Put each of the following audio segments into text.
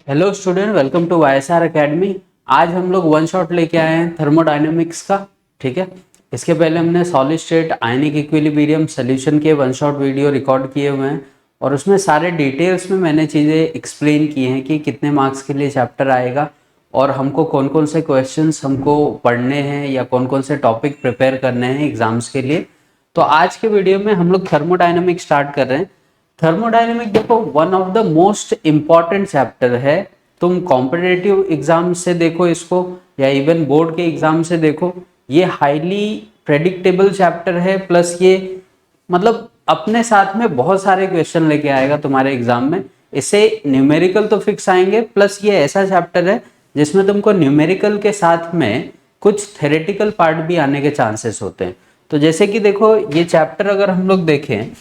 Hello student, welcome to YSR academy. आज हम लोग वन शॉट लेके आए हैं थर्मोडायनेमिक्स का। ठीक है, इसके पहले हमने solid state ionic equilibrium solution के वन शॉट वीडियो रिकॉर्ड किए हुए हैं और उसमें सारे डिटेल्स में मैंने चीज़ें एक्सप्लेन की हैं कि कितने मार्क्स के लिए चैप्टर आएगा और हमको कौन कौन से क्वेश्चंस हमको पढ़ने हैं या कौन कौन से टॉपिक प्रिपेयर करने हैं एग्जाम्स के लिए। तो आज के वीडियो में हम लोग थर्मोडायनेमिक्स स्टार्ट कर रहे हैं। थर्मोडायनेमिक देखो one of the most important chapter है। तुम कॉम्पिटिटिव एग्जाम से देखो इसको या इवन बोर्ड के एग्जाम से देखो, ये हाईली प्रेडिक्टेबल चैप्टर है। प्लस ये मतलब अपने साथ में बहुत सारे क्वेश्चन लेके आएगा तुम्हारे एग्जाम में। इससे न्यूमेरिकल तो फिक्स आएंगे, प्लस ये ऐसा चैप्टर है जिसमें तुमको न्यूमेरिकल के साथ में कुछ थेरेटिकल पार्ट भी आने के चांसेस होते हैं। तो जैसे कि देखो, ये चैप्टर अगर हम लोग देखें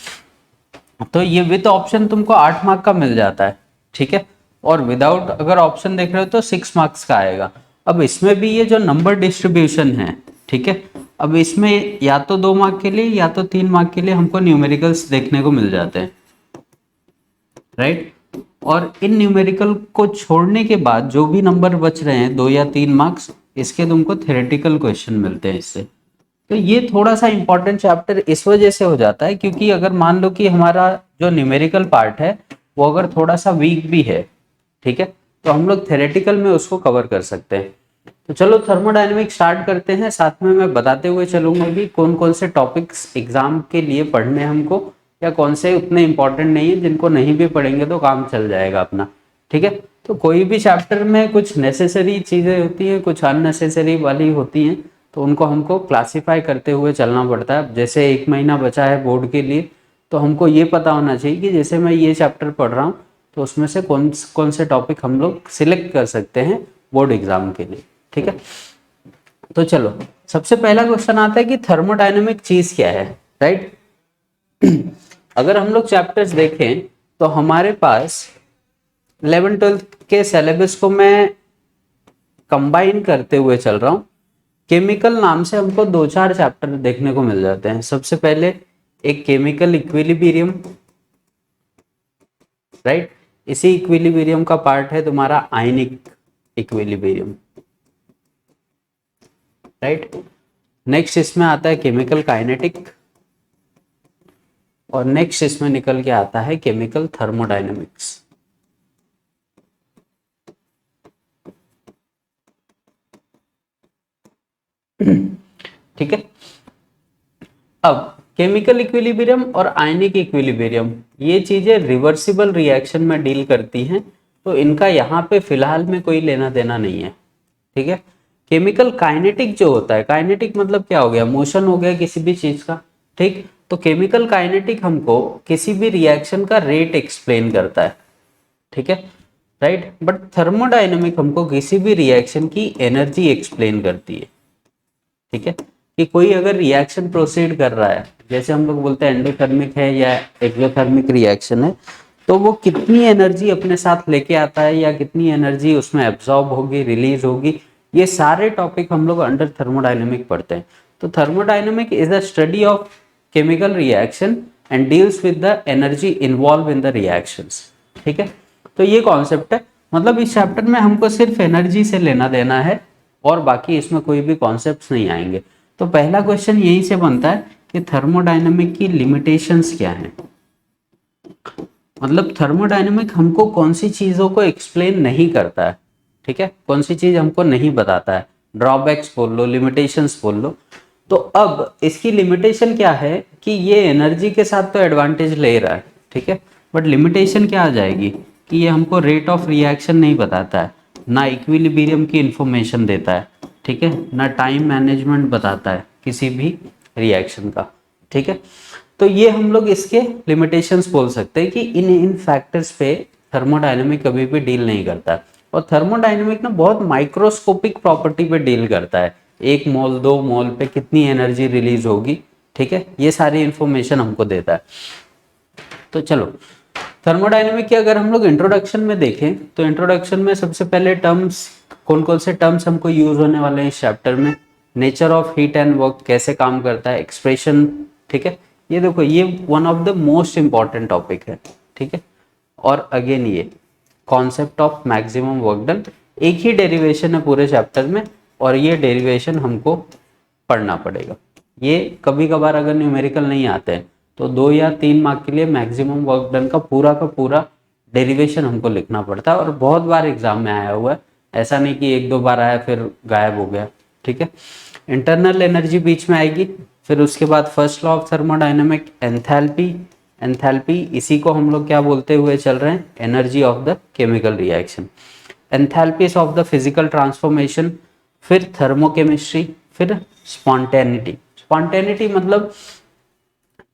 तो ये विद ऑप्शन तुमको 8 मार्क का मिल जाता है। ठीक है, और विदाउट अगर ऑप्शन देख रहे हो तो 6 मार्क्स का आएगा। अब इसमें भी ये जो नंबर डिस्ट्रीब्यूशन है, ठीक है, अब इसमें या तो 2 मार्क के लिए या तो 3 मार्क के लिए हमको न्यूमेरिकल्स देखने को मिल जाते हैं, राइट। और इन न्यूमेरिकल को छोड़ने के बाद जो भी नंबर बच रहे हैं 2 या 3 मार्क्स, इसके तुमको थ्योरेटिकल क्वेश्चन मिलते हैं इससे। तो ये थोड़ा सा इंपॉर्टेंट चैप्टर इस वजह से हो जाता है क्योंकि अगर मान लो कि हमारा जो न्यूमेरिकल पार्ट है वो अगर थोड़ा सा वीक भी है, ठीक है, तो हम लोग थेरेटिकल में उसको कवर कर सकते हैं। तो चलो थर्मोडायनेमिक स्टार्ट करते हैं। साथ में मैं बताते हुए चलूंगा कि कौन कौन से टॉपिक्स एग्जाम के लिए पढ़ने हमको या कौन से उतने इंपॉर्टेंट नहीं है, जिनको नहीं भी पढ़ेंगे तो काम चल जाएगा अपना। ठीक है, तो कोई भी चैप्टर में कुछ नेसेसरी चीज़ें होती हैं, कुछ अननेसेसरी वाली होती हैं, तो उनको हमको क्लासीफाई करते हुए चलना पड़ता है। जैसे 1 महीना बचा है बोर्ड के लिए, तो हमको ये पता होना चाहिए कि जैसे मैं ये चैप्टर पढ़ रहा हूँ तो उसमें से कौन कौन से टॉपिक हम लोग सिलेक्ट कर सकते हैं बोर्ड एग्जाम के लिए। ठीक है, तो चलो सबसे पहला क्वेश्चन आता है कि थर्मोडायनेमिक चीज क्या है, राइट। अगर हम लोग चैप्टर्स देखें तो हमारे पास 11th-12th के सिलेबस को मैं कंबाइन करते हुए चल रहा हूँ। केमिकल नाम से हमको 2-4 चैप्टर देखने को मिल जाते हैं। सबसे पहले एक केमिकल इक्विलिब्रियम, राइट। इसी इक्विलिब्रियम का पार्ट है तुम्हारा आयनिक इक्विलिब्रियम, राइट। नेक्स्ट इसमें आता है केमिकल काइनेटिक और नेक्स्ट इसमें निकल के आता है केमिकल थर्मोडायनेमिक्स। ठीक है, अब केमिकल इक्विलिब्रियम और आयनिक इक्विलिब्रियम ये चीजें रिवर्सिबल रिएक्शन में डील करती हैं, तो इनका यहाँ पे फिलहाल में कोई लेना देना नहीं है। ठीक है, केमिकल काइनेटिक जो होता है, काइनेटिक मतलब क्या हो गया, मोशन हो गया किसी भी चीज का। ठीक, तो केमिकल काइनेटिक हमको किसी भी रिएक्शन का रेट एक्सप्लेन करता है। ठीक है, राइट। बट थर्मोडायनेमिक हमको किसी भी रिएक्शन की एनर्जी एक्सप्लेन करती है। ठीक है, कि कोई अगर रिएक्शन प्रोसीड कर रहा है, जैसे हम लोग बोलते हैं एंडोथर्मिक है या एक्सोथर्मिक रिएक्शन है, तो वो कितनी एनर्जी अपने साथ लेके आता है या कितनी एनर्जी उसमें एब्जॉर्ब होगी, रिलीज होगी, ये सारे टॉपिक हम लोग अंडर थर्मोडायनेमिक पढ़ते हैं। तो thermodynamic is the study of chemical reaction and deals with the energy involve in the reactions. ठीक है, तो ये कॉन्सेप्ट है। मतलब इस चैप्टर में हमको सिर्फ एनर्जी से लेना देना है और बाकी इसमें कोई भी कॉन्सेप्ट्स नहीं आएंगे। तो पहला क्वेश्चन यहीं से बनता है कि थर्मोडायनेमिक की लिमिटेशंस क्या हैं। मतलब थर्मोडायनेमिक हमको कौन सी चीजों को एक्सप्लेन नहीं करता है, ठीक है, कौन सी चीज हमको नहीं बताता है। ड्रॉबैक्स बोल लो, लिमिटेशंस बोल लो। तो अब इसकी लिमिटेशन क्या है कि ये एनर्जी के साथ तो एडवांटेज ले रहा है, ठीक है, बट लिमिटेशन क्या आ जाएगी कि ये हमको रेट ऑफ रिएक्शन नहीं बताता है, ना इक्विलिब्रियम की इंफॉर्मेशन देता है, ठीक है, ना टाइम मैनेजमेंट बताता है किसी भी रिएक्शन का। ठीक है, तो ये हम लोग इसके लिमिटेशंस बोल सकते हैं कि इन फैक्टर्स पे थर्मोडायनेमिक कभी भी डील नहीं करता। और थर्मोडायनेमिक ना बहुत माइक्रोस्कोपिक प्रॉपर्टी पे डील करता है, 1 मोल 2 मोल पे कितनी एनर्जी रिलीज होगी, ठीक है, ये सारी इंफॉर्मेशन हमको देता है। तो चलो थर्मोडायनेमिक के अगर हम लोग इंट्रोडक्शन में देखें तो इंट्रोडक्शन में सबसे पहले टर्म्स, कौन कौन से टर्म्स हमको यूज होने वाले हैं इस चैप्टर में। Nature of heat and work, कैसे काम करता है, एक्सप्रेशन। ठीक है, ये देखो ये one of the most important topic है। ठीक है, और अगेन ये concept of maximum work done. एक ही डेरिवेशन है पूरे चैप्टर में और ये डेरिवेशन हमको पढ़ना पड़ेगा। ये कभी कभार अगर न्यूमेरिकल नहीं आते हैं तो 2 या 3 मार्क के लिए मैक्सिमम वर्क डन का पूरा डेरिवेशन हमको लिखना पड़ता है और बहुत बार एग्जाम में आया हुआ है, ऐसा नहीं कि 1-2 बार आया फिर गायब हो गया। ठीक है, इंटरनल एनर्जी बीच में आएगी, फिर उसके बाद first law of thermodynamic enthalpy. Enthalpy इसी को हम लोग क्या बोलते हुए चल रहे हैं, energy of the chemical reaction. Enthalpies of the physical transformation, फिर थर्मोकेमिस्ट्री, फिर स्पॉन्टेनिटी। स्पॉन्टेनिटी मतलब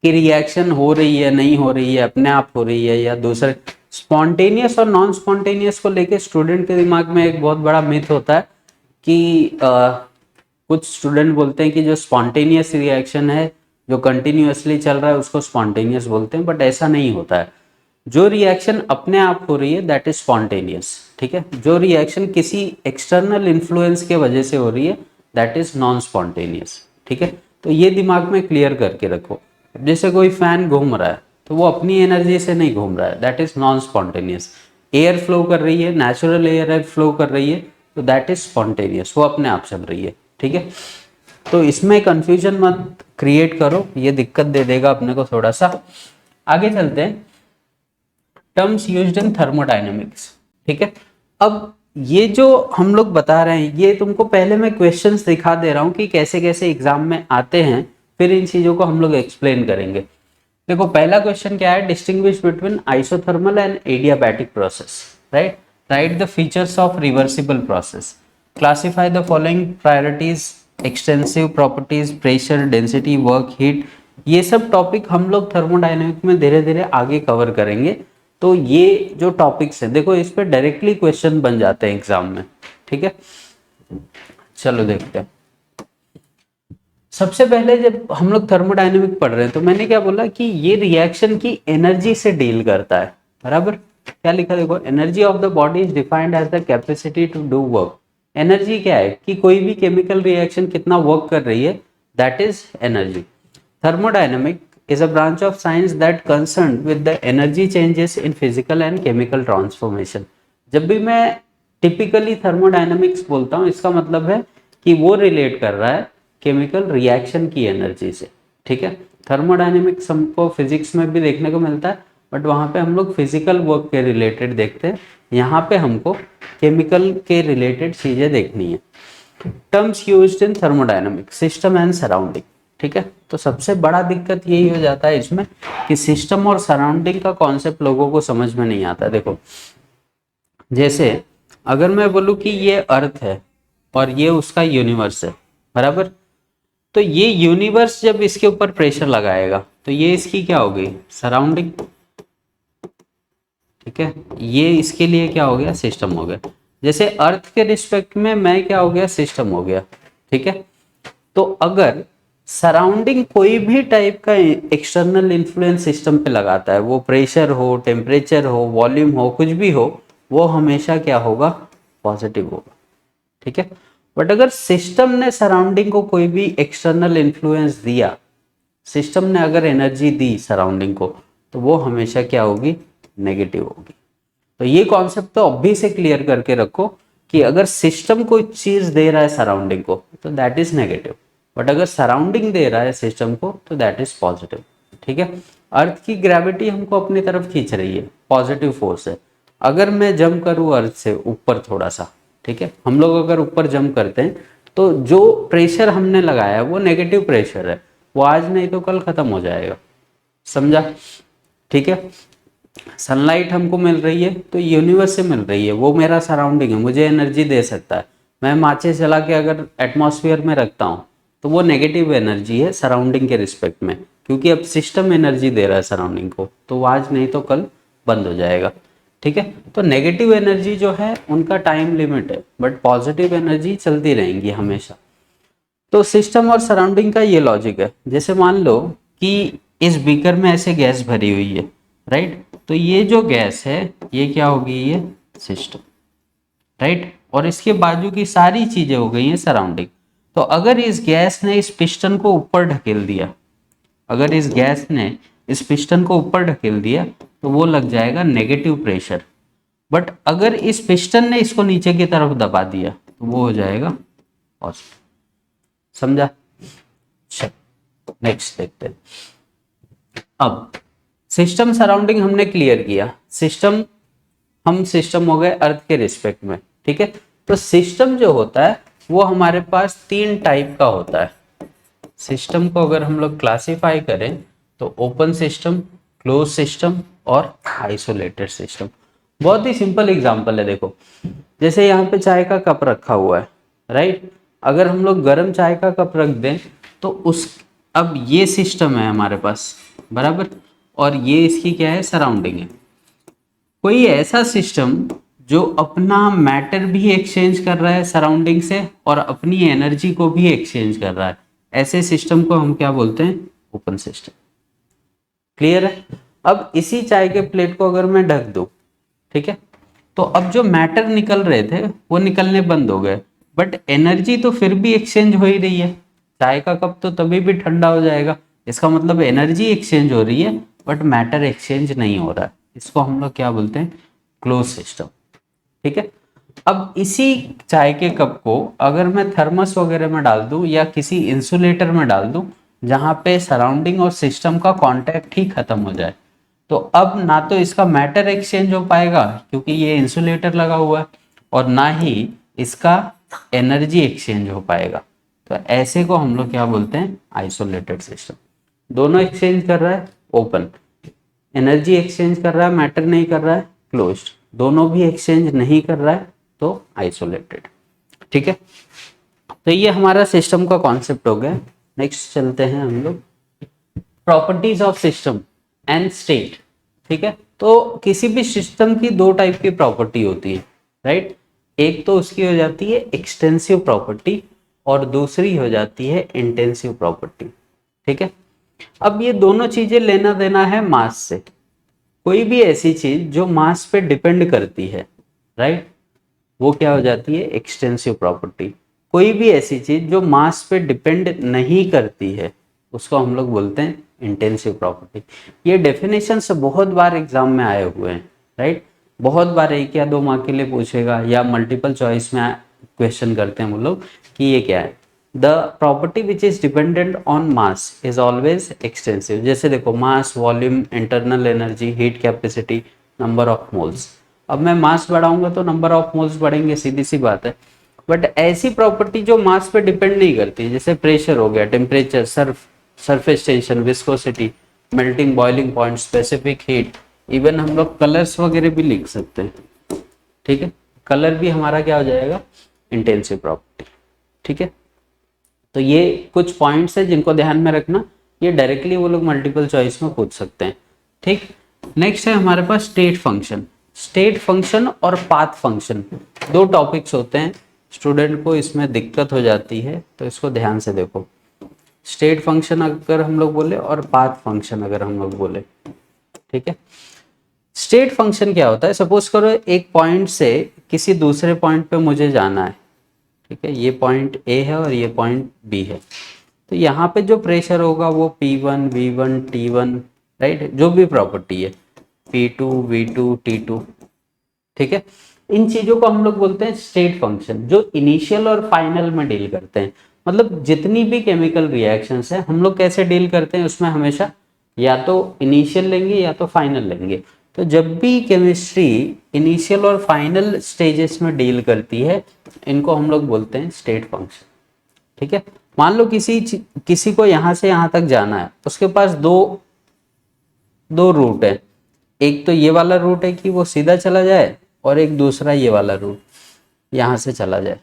कि रिएक्शन हो रही है नहीं हो रही है, अपने आप हो रही है या दूसरे। स्पॉन्टेनियस और नॉन स्पॉन्टेनियस को लेके स्टूडेंट के दिमाग में एक बहुत बड़ा मिथ होता है कि कुछ स्टूडेंट बोलते हैं कि जो स्पॉन्टेनियस रिएक्शन है जो कंटिन्यूअसली चल रहा है उसको स्पॉन्टेनियस बोलते हैं, बट ऐसा नहीं होता है। जो रिएक्शन अपने आप हो रही है दैट इज स्पॉन्टेनियस। ठीक है, जो रिएक्शन किसी एक्सटर्नल इन्फ्लुएंस के वजह से हो रही है दैट इज नॉन स्पॉन्टेनियस। ठीक है, तो ये दिमाग में क्लियर करके रखो। जैसे कोई फैन घूम रहा है तो वो अपनी एनर्जी से नहीं घूम रहा है, that is non spontaneous. Air flow कर रही है, नेचुरल एयर फ्लो कर रही है, तो दैट इज स्पॉन्टेनियस, वो अपने आप चल रही है। ठीक है, तो इसमें कंफ्यूजन मत क्रिएट करो, ये दिक्कत दे देगा अपने को थोड़ा सा। आगे चलते हैं, टर्म्स यूज्ड इन थर्मोडायनेमिक्स। ठीक है, अब ये जो हम लोग बता रहे हैं ये तुमको पहले मैं क्वेश्चंस दिखा दे रहा हूँ कि कैसे कैसे एग्जाम में आते हैं, फिर इन चीजों को हम लोग एक्सप्लेन करेंगे। देखो पहला क्वेश्चन क्या है, distinguish between isothermal and adiabatic process. Right, right the features of reversible process, classify the following priorities, extensive properties, pressure, density, work, heat. ये सब टॉपिक हम लोग थर्मोडायनेमिक में धीरे धीरे आगे कवर करेंगे। तो ये जो टॉपिक्स हैं देखो इस पे डायरेक्टली क्वेश्चन बन जाते हैं एग्जाम में। ठीक है, चलो देखते हैं। सबसे पहले जब हम लोग थर्मोडायनेमिक पढ़ रहे हैं तो मैंने क्या बोला कि ये रिएक्शन की एनर्जी से डील करता है। बराबर, क्या लिखा देखो, energy of the body is defined as the capacity to do work. Energy क्या है कि कोई भी केमिकल रिएक्शन कितना वर्क कर रही है, that is energy. Thermodynamic is a branch of science that concerned with the energy changes in physical and chemical transformation। जब भी मैं टिपिकली थर्मोडायनेमिक्स बोलता हूँ इसका मतलब है कि वो रिलेट कर रहा है केमिकल रिएक्शन की एनर्जी से। ठीक है, थर्मोडायनेमिक्स हमको फिजिक्स में भी देखने को मिलता है बट वहाँ पे हम लोग फिजिकल वर्क के रिलेटेड देखते हैं, यहाँ पे हमको केमिकल के रिलेटेड चीज़ें देखनी है। Terms used in thermodynamics, system and surrounding. ठीक है, तो सबसे बड़ा दिक्कत यही हो जाता है इसमें कि सिस्टम और सराउंडिंग का कॉन्सेप्ट लोगों को समझ में नहीं आता। देखो जैसे अगर मैं बोलूँ कि ये अर्थ है और ये उसका यूनिवर्स है, बराबर, तो ये यूनिवर्स जब इसके ऊपर प्रेशर लगाएगा तो ये इसकी क्या होगी, सराउंडिंग। ठीक है, ये इसके लिए क्या हो गया, सिस्टम हो गया। जैसे अर्थ के रिस्पेक्ट में मैं क्या हो गया, सिस्टम हो गया। ठीक है, तो अगर सराउंडिंग कोई भी टाइप का एक्सटर्नल इन्फ्लुएंस सिस्टम पे लगाता है, वो प्रेशर हो, टेम्परेचर हो, वॉल्यूम हो, कुछ भी हो, वो हमेशा क्या होगा, पॉजिटिव होगा। ठीक है, बट अगर सिस्टम ने सराउंडिंग को कोई भी एक्सटर्नल इन्फ्लुएंस दिया, सिस्टम ने अगर एनर्जी दी सराउंडिंग को, तो वो हमेशा क्या होगी, नेगेटिव होगी। तो ये कॉन्सेप्ट तो अभी से क्लियर करके रखो कि अगर सिस्टम कोई चीज दे रहा है सराउंडिंग को तो दैट इज नेगेटिव, बट अगर सराउंडिंग दे रहा है सिस्टम को तो दैट इज पॉजिटिव। ठीक है, अर्थ की ग्रेविटी हमको अपनी तरफ खींच रही है, पॉजिटिव फोर्स है। अगर मैं जंप करूँ अर्थ से ऊपर थोड़ा सा, ठीक है, हम लोग अगर ऊपर जंप करते हैं तो जो प्रेशर हमने लगाया वो नेगेटिव प्रेशर है, वो आज नहीं तो कल खत्म हो जाएगा। समझा? ठीक है, सनलाइट हमको मिल रही है तो यूनिवर्स से मिल रही है, वो मेरा सराउंडिंग है, मुझे एनर्जी दे सकता है। मैं माचिस जला के अगर एटमॉस्फेयर में रखता हूँ तो वो नेगेटिव एनर्जी है सराउंडिंग के रिस्पेक्ट में, क्योंकि अब सिस्टम एनर्जी दे रहा है सराउंडिंग को, तो वो आज नहीं तो कल बंद हो जाएगा। ठीक है, तो नेगेटिव एनर्जी जो है उनका टाइम लिमिट है, बट पॉजिटिव एनर्जी चलती रहेंगी हमेशा। तो सिस्टम और सराउंडिंग का ये लॉजिक है। जैसे मान लो कि इस बीकर में ऐसे गैस भरी हुई है, राइट, तो ये जो गैस है ये क्या होगी, ये सिस्टम, राइट, और इसके बाजू की सारी चीजें हो गई हैं सराउंडिंग। तो अगर इस गैस ने इस पिस्टन को ऊपर ढकेल दिया, अगर इस गैस ने इस पिस्टन को ऊपर ढकेल दिया तो वो लग जाएगा नेगेटिव प्रेशर। बट अगर इस पिस्टन ने इसको नीचे की तरफ दबा दिया तो वो हो जाएगा पॉजिटिव। समझा? चलो नेक्स्ट देखते हैं। अब सिस्टम सराउंडिंग हमने क्लियर किया। सिस्टम हो गए अर्थ के रिस्पेक्ट में, ठीक है। तो सिस्टम जो होता है वो हमारे पास 3 टाइप का होता है। सिस्टम को अगर हम लोग क्लासिफाई करें तो ओपन सिस्टम, क्लोज सिस्टम और आइसोलेटेड सिस्टम। बहुत ही सिंपल एग्जांपल है, देखो जैसे यहाँ पे चाय का कप रखा हुआ है, राइट। अगर हम लोग गर्म चाय का कप रख दें तो उस अब ये सिस्टम है हमारे पास, बराबर, और ये इसकी क्या है, सराउंडिंग है। कोई ऐसा सिस्टम जो अपना मैटर भी एक्सचेंज कर रहा है सराउंडिंग से और अपनी एनर्जी को भी एक्सचेंज कर रहा है, ऐसे सिस्टम को हम क्या बोलते हैं, ओपन सिस्टम। क्लियर है? अब इसी चाय के प्लेट को अगर मैं ढक दूं, ठीक है, तो अब जो मैटर निकल रहे थे वो निकलने बंद हो गए, बट एनर्जी तो फिर भी एक्सचेंज हो ही रही है। चाय का कप तो तभी भी ठंडा हो जाएगा, इसका मतलब एनर्जी एक्सचेंज हो रही है बट मैटर एक्सचेंज नहीं हो रहा है। इसको हम लोग क्या बोलते हैं, क्लोज सिस्टम, ठीक है। अब इसी चाय के कप को अगर मैं थर्मस वगैरह में डाल दूं या किसी इंसुलेटर में डाल दूं जहां पे सराउंडिंग और सिस्टम का कांटेक्ट ही खत्म हो जाए, तो अब ना तो इसका मैटर एक्सचेंज हो पाएगा क्योंकि ये इंसुलेटर लगा हुआ है, और ना ही इसका एनर्जी एक्सचेंज हो पाएगा। तो ऐसे को हम लोग क्या बोलते हैं, आइसोलेटेड सिस्टम। दोनों एक्सचेंज कर रहा है, ओपन। एनर्जी एक्सचेंज कर रहा है, मैटर नहीं कर रहा है, क्लोज्ड। दोनों भी एक्सचेंज नहीं कर रहा है तो आइसोलेटेड, ठीक है। तो ये हमारा सिस्टम का कॉन्सेप्ट हो गया। नेक्स्ट चलते हैं हम लोग, properties of system and state, ठीक है। तो किसी भी सिस्टम की 2 टाइप की प्रॉपर्टी होती है, राइट। एक तो उसकी हो जाती है एक्सटेंसिव प्रॉपर्टी और दूसरी हो जाती है इंटेंसिव प्रॉपर्टी, ठीक है। अब ये दोनों चीजें लेना देना है मास से। कोई भी ऐसी चीज जो मास पे डिपेंड करती है, राइट, वो क्या हो जाती है, एक्सटेंसिव प्रॉपर्टी। कोई भी ऐसी चीज जो मास पे डिपेंड नहीं करती है उसको हम लोग बोलते हैं इंटेंसिव प्रॉपर्टी। ये डेफिनेशन से बहुत बार एग्जाम में आए हुए हैं, राइट। बहुत बार 1 या 2 मार्क के लिए पूछेगा या मल्टीपल चॉइस में क्वेश्चन करते हैं वो लोग कि ये क्या है, the property which is dependent on mass is always extensive. जैसे देखो, mass, volume, internal energy, heat capacity, number of moles. अब मैं मास बढ़ाऊंगा तो नंबर ऑफ मोल्स बढ़ेंगे, सीधी सी बात है। बट ऐसी प्रॉपर्टी जो मास पे डिपेंड नहीं करती, जैसे प्रेशर हो गया, temperature, surface tension, viscosity, melting boiling point, specific heat, even हम लोग कलर्स वगैरह भी लिख सकते हैं, ठीक है। कलर भी हमारा क्या हो जाएगा, इंटेंसिव प्रॉपर्टी, ठीक है। तो ये कुछ पॉइंट्स है जिनको ध्यान में रखना, ये डायरेक्टली वो लोग मल्टीपल चॉइस में पूछ सकते हैं, ठीक। नेक्स्ट है हमारे पास स्टेट फंक्शन। स्टेट फंक्शन और पाथ फंक्शन 2 टॉपिक्स होते हैं, स्टूडेंट को इसमें दिक्कत हो जाती है, तो इसको ध्यान से देखो। स्टेट फंक्शन अगर हम लोग बोले और पाथ फंक्शन अगर हम लोग बोले, ठीक है। स्टेट फंक्शन क्या होता है, सपोज करो एक पॉइंट से किसी दूसरे पॉइंट पे मुझे जाना है, ठीक है। ये पॉइंट ए है और ये पॉइंट बी है। तो यहाँ पे जो प्रेशर होगा वो P1, V1, T1, राइट, जो भी प्रॉपर्टी है, P2, V2, T2, ठीक है। इन चीजों को हम लोग बोलते हैं स्टेट फंक्शन, जो इनिशियल और फाइनल में डील करते हैं। मतलब जितनी भी केमिकल रिएक्शंस है हम लोग कैसे डील करते हैं उसमें, हमेशा या तो इनिशियल लेंगे या तो फाइनल लेंगे। तो जब भी केमिस्ट्री इनिशियल और फाइनल स्टेजेस में डील करती है इनको हम लोग बोलते हैं स्टेट फंक्शन, ठीक है। मान लो किसी को यहाँ से यहाँ तक जाना है, उसके पास दो रूट है। एक तो ये वाला रूट है कि वो सीधा चला जाए, और एक दूसरा ये वाला रूट यहाँ से चला जाए,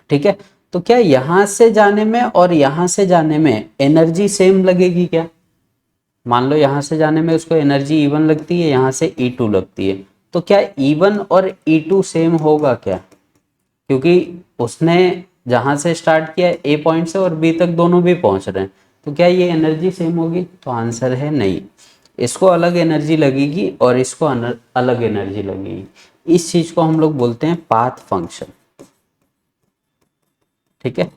ठीक है। तो क्या यहाँ से जाने में और यहाँ से जाने में एनर्जी सेम लगेगी क्या? मान लो यहाँ से जाने में उसको एनर्जी E1 लगती है, यहाँ से E2 लगती है, तो क्या E1 और E2 सेम होगा क्या? क्योंकि उसने जहाँ से स्टार्ट किया A पॉइंट से और B तक दोनों भी पहुँच रहे हैं, तो क्या ये एनर्जी सेम होगी? तो आंसर है नहीं। इसको अलग एनर्जी लगेगी और इसको अलग एनर्जी लगेगी। इस चीज को हम लोग बोलते हैं पाथ फंक्शन, ठीक है।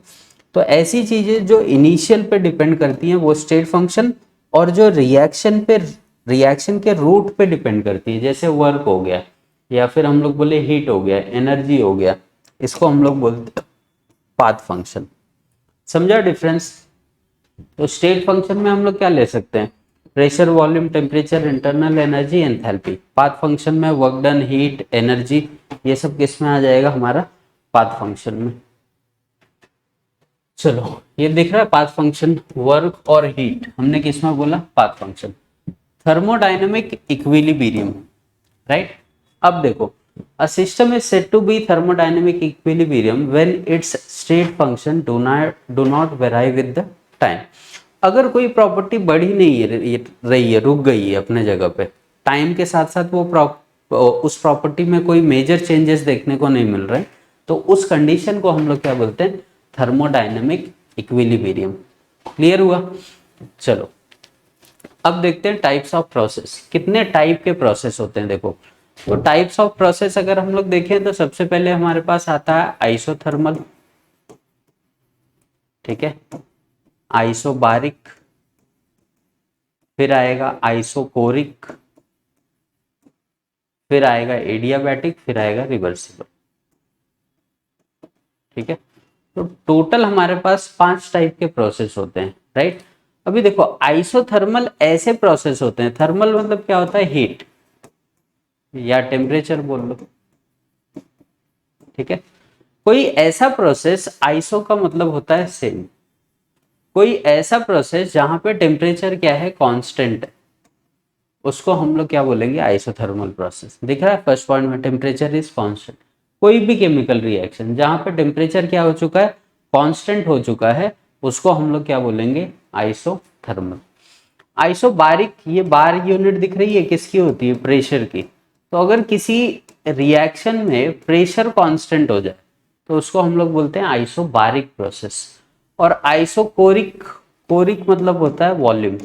तो ऐसी चीजें जो इनिशियल पे डिपेंड करती हैं वो स्टेट फंक्शन, और जो रिएक्शन के रूट पे डिपेंड करती है, जैसे वर्क हो गया, या फिर हम लोग बोले हीट हो गया, एनर्जी हो गया, इसको हम लोग बोलते हैं पाथ फंक्शन। समझा डिफरेंस? तो स्टेट फंक्शन में हम लोग क्या ले सकते हैं, pressure, volume, temperature, internal energy, enthalpy. Path function में वर्क डन, हीट, एनर्जी, ये सब किस में आ जाएगा, हमारा पाथ फंक्शन में। चलो ये दिख रहा है पाथ फंक्शन, वर्क और हीट हमने किस में बोला, path function. Thermodynamic equilibrium, right. अब देखो, a system is said to be thermodynamic equilibrium when its state function do not vary with the time। अगर कोई प्रॉपर्टी बढ़ी नहीं रही है, रुक गई है अपने जगह पे, टाइम के साथ साथ उस प्रॉपर्टी में कोई मेजर चेंजेस देखने को नहीं मिल रहे, तो उस कंडीशन को हम लोग क्या बोलते हैं, थर्मोडायनेमिक इक्विलिब्रियम। क्लियर हुआ? चलो अब देखते हैं टाइप्स ऑफ प्रोसेस। कितने टाइप के प्रोसेस होते हैं देखो। तो टाइप्स ऑफ प्रोसेस अगर हम लोग देखें तो सबसे पहले हमारे पास आता है आइसोथर्मल, ठीक है, आइसोबारिक, फिर आएगा आइसोकोरिक, फिर आएगा एडियाबैटिक, फिर आएगा रिवर्सिबल। ठीक है, तो टोटल हमारे पास 5 टाइप के प्रोसेस होते हैं, राइट। अभी देखो आइसोथर्मल ऐसे प्रोसेस होते हैं, थर्मल मतलब क्या होता है, हीट या टेम्परेचर बोल लो, ठीक है। कोई ऐसा प्रोसेस, आइसो का मतलब होता है सेम, कोई ऐसा प्रोसेस जहां पे टेम्परेचर क्या है, कांस्टेंट है, उसको हम लोग क्या बोलेंगे, आइसोथर्मल प्रोसेस। दिख रहा है फर्स्ट पॉइंट में, टेम्परेचर इज कांस्टेंट। कोई भी केमिकल रिएक्शन जहां पे टेम्परेचर क्या हो चुका है, कांस्टेंट हो चुका है, उसको हम लोग क्या बोलेंगे, आइसोथर्मल। आइसोबारिक, ये बार यूनिट दिख रही है, किसकी होती है, प्रेशर की। तो अगर किसी रिएक्शन में प्रेशर कांस्टेंट हो जाए तो उसको हम लोग बोलते हैं आइसोबारिक प्रोसेस। और आइसोकोरिक, कोरिक मतलब होता है वॉल्यूम,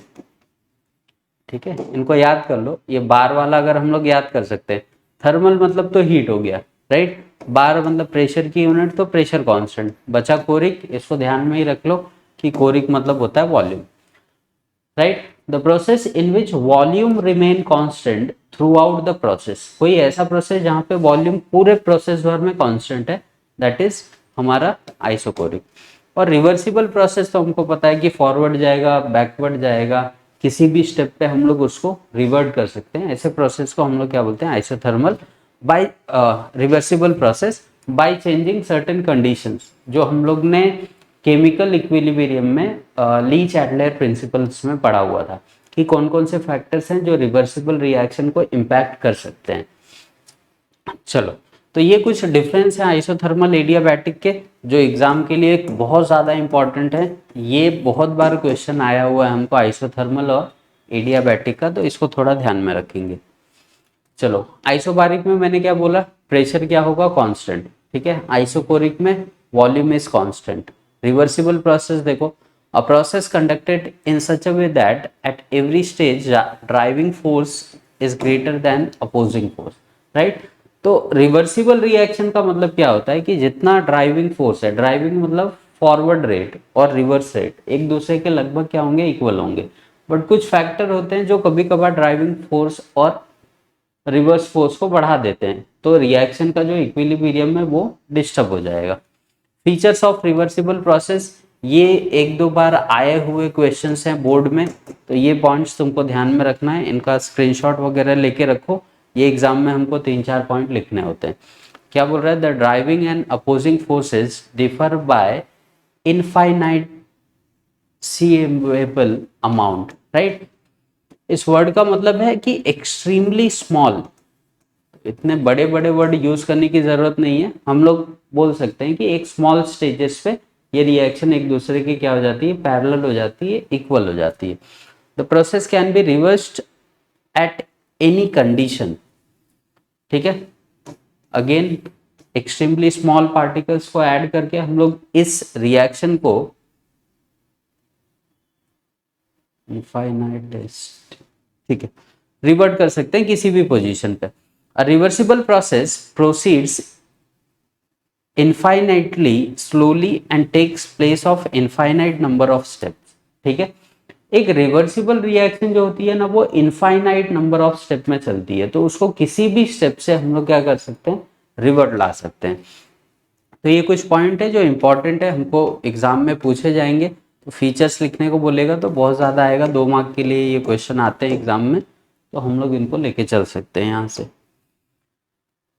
ठीक है, इनको याद कर लो। ये बार वाला अगर हम लोग याद कर सकते हैं, थर्मल मतलब तो हीट हो गया, राइट, बार मतलब प्रेशर की यूनिट, तो प्रेशर कांस्टेंट बचा। कोरिक, इसको ध्यान में ही रख लो कि कोरिक मतलब होता है volume, right. The process in which volume remain constant through out the process. कोई ऐसा प्रोसेस जहां पे वॉल्यूम पूरे प्रोसेस भर में कांस्टेंट है, दैट इज हमारा आइसोकोरिक। और रिवर्सिबल प्रोसेस तो हमको पता है कि फॉरवर्ड जाएगा, बैकवर्ड जाएगा, किसी भी स्टेप पे हम लोग उसको रिवर्ट कर सकते हैं। ऐसे प्रोसेस को हम लोग क्या बोलते हैं, isothermal. By reversible process by changing certain conditions, जो हम लोग ने केमिकल इक्विलिब्रियम में ली चैडलर प्रिंसिपल्स में पढ़ा हुआ था कि कौन कौन से फैक्टर्स हैं जो रिवर्सिबल रिएक्शन को इम्पैक्ट कर सकते हैं। चलो, तो ये कुछ डिफरेंस है आइसोथर्मल एडियाबैटिक के, जो एग्जाम के लिए बहुत ज़्यादा इंपॉर्टेंट है। ये बहुत बार क्वेश्चन आया हुआ है हमको आइसोथर्मल और एडियाबैटिक का, तो इसको थोड़ा ध्यान में रखेंगे। चलो, आइसोबारिक में मैंने क्या बोला, प्रेशर क्या होगा, कांस्टेंट, ठीक है। आइसोकोरिक में volume is constant. Reversible process देखो, a process conducted in such a way that at every stage driving force is greater than opposing force, right. तो रिवर्सिबल रिएक्शन का मतलब क्या होता है कि जितना ड्राइविंग फोर्स है, ड्राइविंग मतलब फॉरवर्ड रेट और रिवर्स रेट एक दूसरे के लगभग क्या होंगे, इक्वल होंगे। बट कुछ फैक्टर होते हैं जो कभी कभार ड्राइविंग फोर्स और रिवर्स फोर्स को बढ़ा देते हैं, तो रिएक्शन का जो इक्विलिब्रियम है वो डिस्टर्ब हो जाएगा। फीचर्स ऑफ रिवर्सिबल प्रोसेस, ये 1-2 बार आए हुए क्वेश्चंस हैं बोर्ड में, तो ये पॉइंट्स तुमको ध्यान में रखना है, इनका स्क्रीनशॉट वगैरह लेके रखो। ये एग्जाम में हमको 3-4 पॉइंट लिखने होते हैं। क्या बोल रहा है, the driving and opposing forces differ by infinitesimal amount, right. इस वर्ड का मतलब है कि एक्सट्रीमली स्मॉल, इतने बड़े बड़े वर्ड यूज करने की जरूरत नहीं है, हम लोग बोल सकते हैं कि एक स्मॉल स्टेजेस पे ये रिएक्शन एक दूसरे की क्या हो जाती है, पैरेलल हो जाती है, इक्वल हो जाती है। The process can be reversed at any condition, ठीक है। अगेन एक्सट्रीमली स्मॉल पार्टिकल्स को ऐड करके हम लोग इस रिएक्शन को इनफाइनाइट टेस्ट, ठीक है, रिवर्ट कर सकते हैं किसी भी पोजीशन पे। A reversible process proceeds infinitely slowly and takes place of infinite number of steps, ठीक है। एक रिवर्सिबल रिएक्शन जो होती है ना वो इनफाइनाइट नंबर ऑफ स्टेप में चलती है, तो उसको किसी भी स्टेप से हम लोग क्या कर सकते हैं, रिवर्ट ला सकते हैं। तो ये कुछ पॉइंट है जो इंपॉर्टेंट है, हमको एग्जाम में पूछे जाएंगे। तो फीचर्स लिखने को बोलेगा तो बहुत ज़्यादा आएगा, 2 मार्क के लिए ये क्वेश्चन आते हैं एग्जाम में, तो हम लोग इनको लेके चल सकते हैं यहाँ से।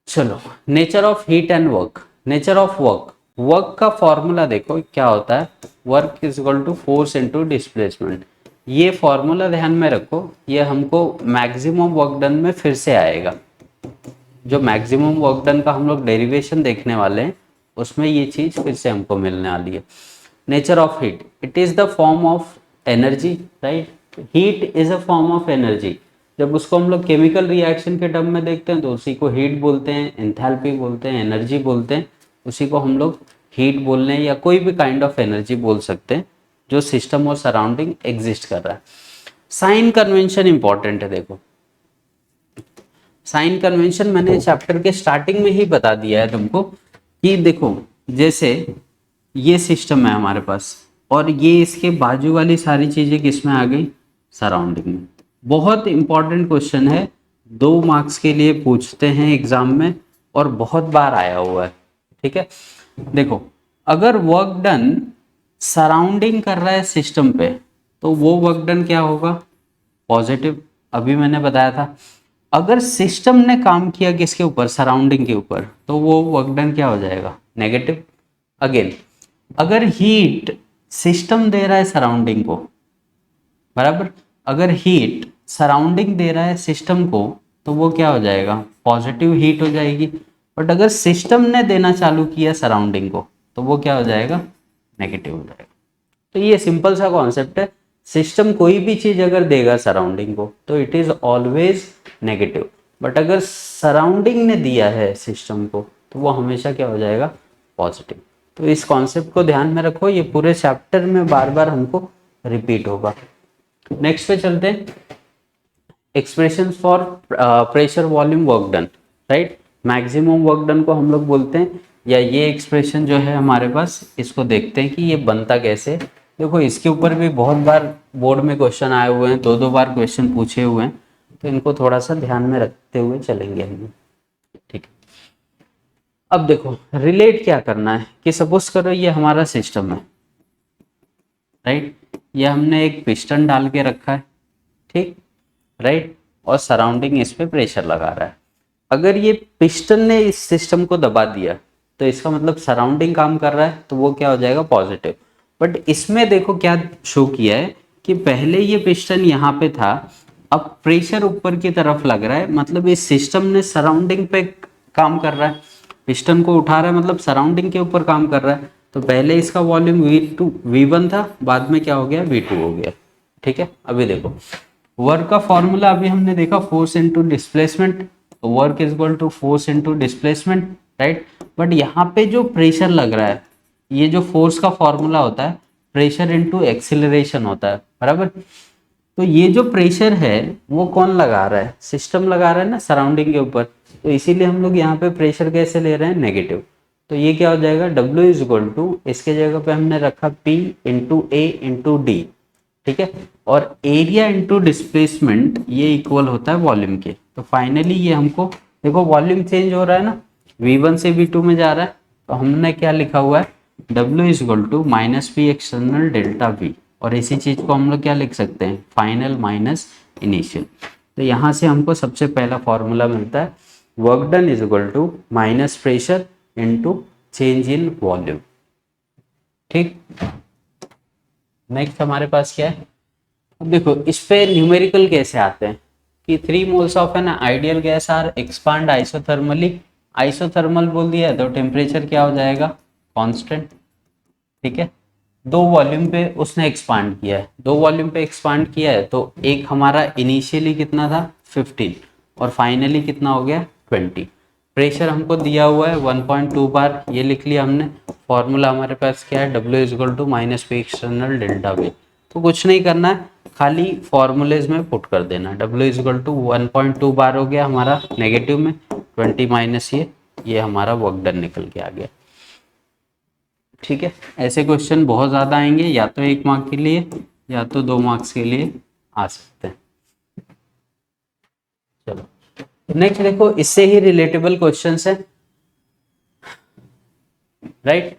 चलो, nature of heat and work. Nature of work, work का फॉर्मूला देखो क्या होता है, work is equal to force into displacement. ये फॉर्मूला ध्यान में रखो, ये हमको मैक्सिमम वर्क डन में फिर से आएगा। जो मैक्सिमम वर्क डन का हम लोग डेरिवेशन देखने वाले हैं उसमें ये चीज फिर से हमको मिलने वाली है। Nature of heat, it is the form of energy, right. Heat is a form of energy. जब उसको हम लोग केमिकल रिएक्शन के टर्म में देखते हैं तो उसी को हीट बोलते हैं, एंथैल्पी बोलते हैं, एनर्जी बोलते हैं। उसी को हम लोग हीट बोलने हैं या कोई भी काइंड ऑफ एनर्जी बोल सकते हैं जो सिस्टम और सराउंडिंग एग्जिस्ट कर रहा है। साइन कन्वेंशन इंपॉर्टेंट है। देखो, साइन कन्वेंशन मैंने चैप्टर के स्टार्टिंग में ही बता दिया है तुमको कि देखो, जैसे ये सिस्टम है हमारे पास और ये इसके बाजू वाली सारी चीजें किसमें आ गई, सराउंडिंग में। बहुत इंपॉर्टेंट क्वेश्चन है, 2 मार्क्स के लिए पूछते हैं एग्जाम में और बहुत बार आया हुआ है। ठीक है, देखो, अगर वर्क डन सराउंडिंग कर रहा है सिस्टम पे तो वो वर्क डन क्या होगा, पॉजिटिव। अभी मैंने बताया था। अगर सिस्टम ने काम किया किसके ऊपर, सराउंडिंग के ऊपर, तो वो वर्क डन क्या हो जाएगा, नेगेटिव। अगेन, अगर हीट सिस्टम दे रहा है सराउंडिंग को, बराबर, अगर हीट सराउंडिंग दे रहा है सिस्टम को तो वो क्या हो जाएगा, पॉजिटिव हीट हो जाएगी। बट अगर सिस्टम ने देना चालू किया सराउंडिंग को तो वो क्या हो जाएगा, नेगेटिव हो जाएगा। तो ये सिंपल सा कॉन्सेप्ट है, सिस्टम कोई भी चीज अगर देगा सराउंडिंग को तो it is always negative. But अगर सराउंडिंग ने दिया है सिस्टम को तो वो हमेशा क्या हो जाएगा, पॉजिटिव। तो इस कॉन्सेप्ट को ध्यान में रखो, ये पूरे चैप्टर में बार बार हमको रिपीट होगा। नेक्स्ट पे चलते हैं, expression for pressure volume work done, right. Maximum work done को हम लोग बोलते हैं, या ये एक्सप्रेशन जो है हमारे पास, इसको देखते हैं कि ये बनता कैसे। देखो, इसके ऊपर भी बहुत बार बोर्ड में क्वेश्चन आए हुए हैं, 2 बार क्वेश्चन पूछे हुए हैं, तो इनको थोड़ा सा ध्यान में रखते हुए चलेंगे हम। ठीक है, अब देखो रिलेट क्या करना है कि सपोज करो ये हमारा सिस्टम है, राइट। ये हमने एक पिस्टन डाल के रखा है, ठीक, राइट, और सराउंडिंग इस पे प्रेशर लगा रहा है। अगर ये पिस्टन ने इस सिस्टम को दबा दिया तो इसका मतलब सराउंडिंग काम कर रहा है, तो वो क्या हो जाएगा, पॉजिटिव। बट इसमें देखो क्या शो किया है कि पहले ये पिस्टन यहाँ पे था, अब प्रेशर ऊपर की तरफ लग रहा है, मतलब इस सिस्टम ने सराउंडिंग पे काम कर रहा है, पिस्टन को उठा रहा है, मतलब सराउंडिंग के ऊपर काम कर रहा है। तो पहले इसका वॉल्यूम V1 था, बाद में क्या हो गया, V2 हो गया। ठीक है, अभी देखो वर्क का फॉर्मूला अभी हमने देखा, फोर्स इनटू डिस्प्लेसमेंट। तो work is equal to force into displacement, right. But यहाँ पे जो प्रेशर लग रहा है, ये जो फोर्स का फॉर्मूला होता है प्रेशर इनटू एक्सीलरेशन होता है, बराबर। तो ये जो प्रेशर है वो कौन लगा रहा है, सिस्टम लगा रहा है ना सराउंडिंग के ऊपर। तो इसीलिए हम लोग यहाँ पे प्रेशर कैसे ले रहे हैं, नेगेटिव। तो ये क्या हो जाएगा, W इज इक्वल टू, इसके जगह पे हमने रखा P into A into D, ठीक है। और एरिया इंटू डिस्प्लेसमेंट ये इक्वल होता है वॉल्यूम के। तो फाइनली ये हमको देखो वॉल्यूम चेंज हो रहा है ना, V1 से V2 में जा रहा है, तो हमने क्या लिखा हुआ है, W is equal to minus P external delta V। और इसी चीज को हम लोग क्या लिख सकते हैं, फाइनल माइनस इनिशियल। तो यहाँ से हमको सबसे पहला फॉर्मूला मिलता है, work done is equal to minus pressure into change in volume. ठीक, नेक्स्ट हमारे पास क्या है, अब देखो इस पे न्यूमेरिकल कैसे आते हैं कि 3 moles of an ideal gas are expand isothermally. Isothermal बोल दिया है तो टेम्परेचर क्या हो जाएगा, कांस्टेंट। ठीक है, 2 वॉल्यूम पे उसने एक्सपांड किया है, 2 वॉल्यूम पे एक्सपांड किया है, तो एक हमारा इनिशियली कितना था 15 और फाइनली कितना हो गया 20। प्रेशर हमको दिया हुआ है 1.2 बार, ये लिख लिया हमने। फॉर्मूला हमारे पास क्या है, W is equal to minus P external delta V। तो कुछ नहीं करना है, खाली फॉर्मूलेज में पुट कर देना। W इज इक्वल टू 1.2 बार हो गया हमारा नेगेटिव में, 20 माइनस ये हमारा वर्क डन निकल के आ गया। ठीक है, ऐसे क्वेश्चन बहुत ज़्यादा आएंगे, या तो 1 मार्क के लिए या तो 2 मार्क्स के लिए आ सकते हैं। चलो नेक्स्ट देखो, इससे ही रिलेटेबल क्वेश्चंस है, right.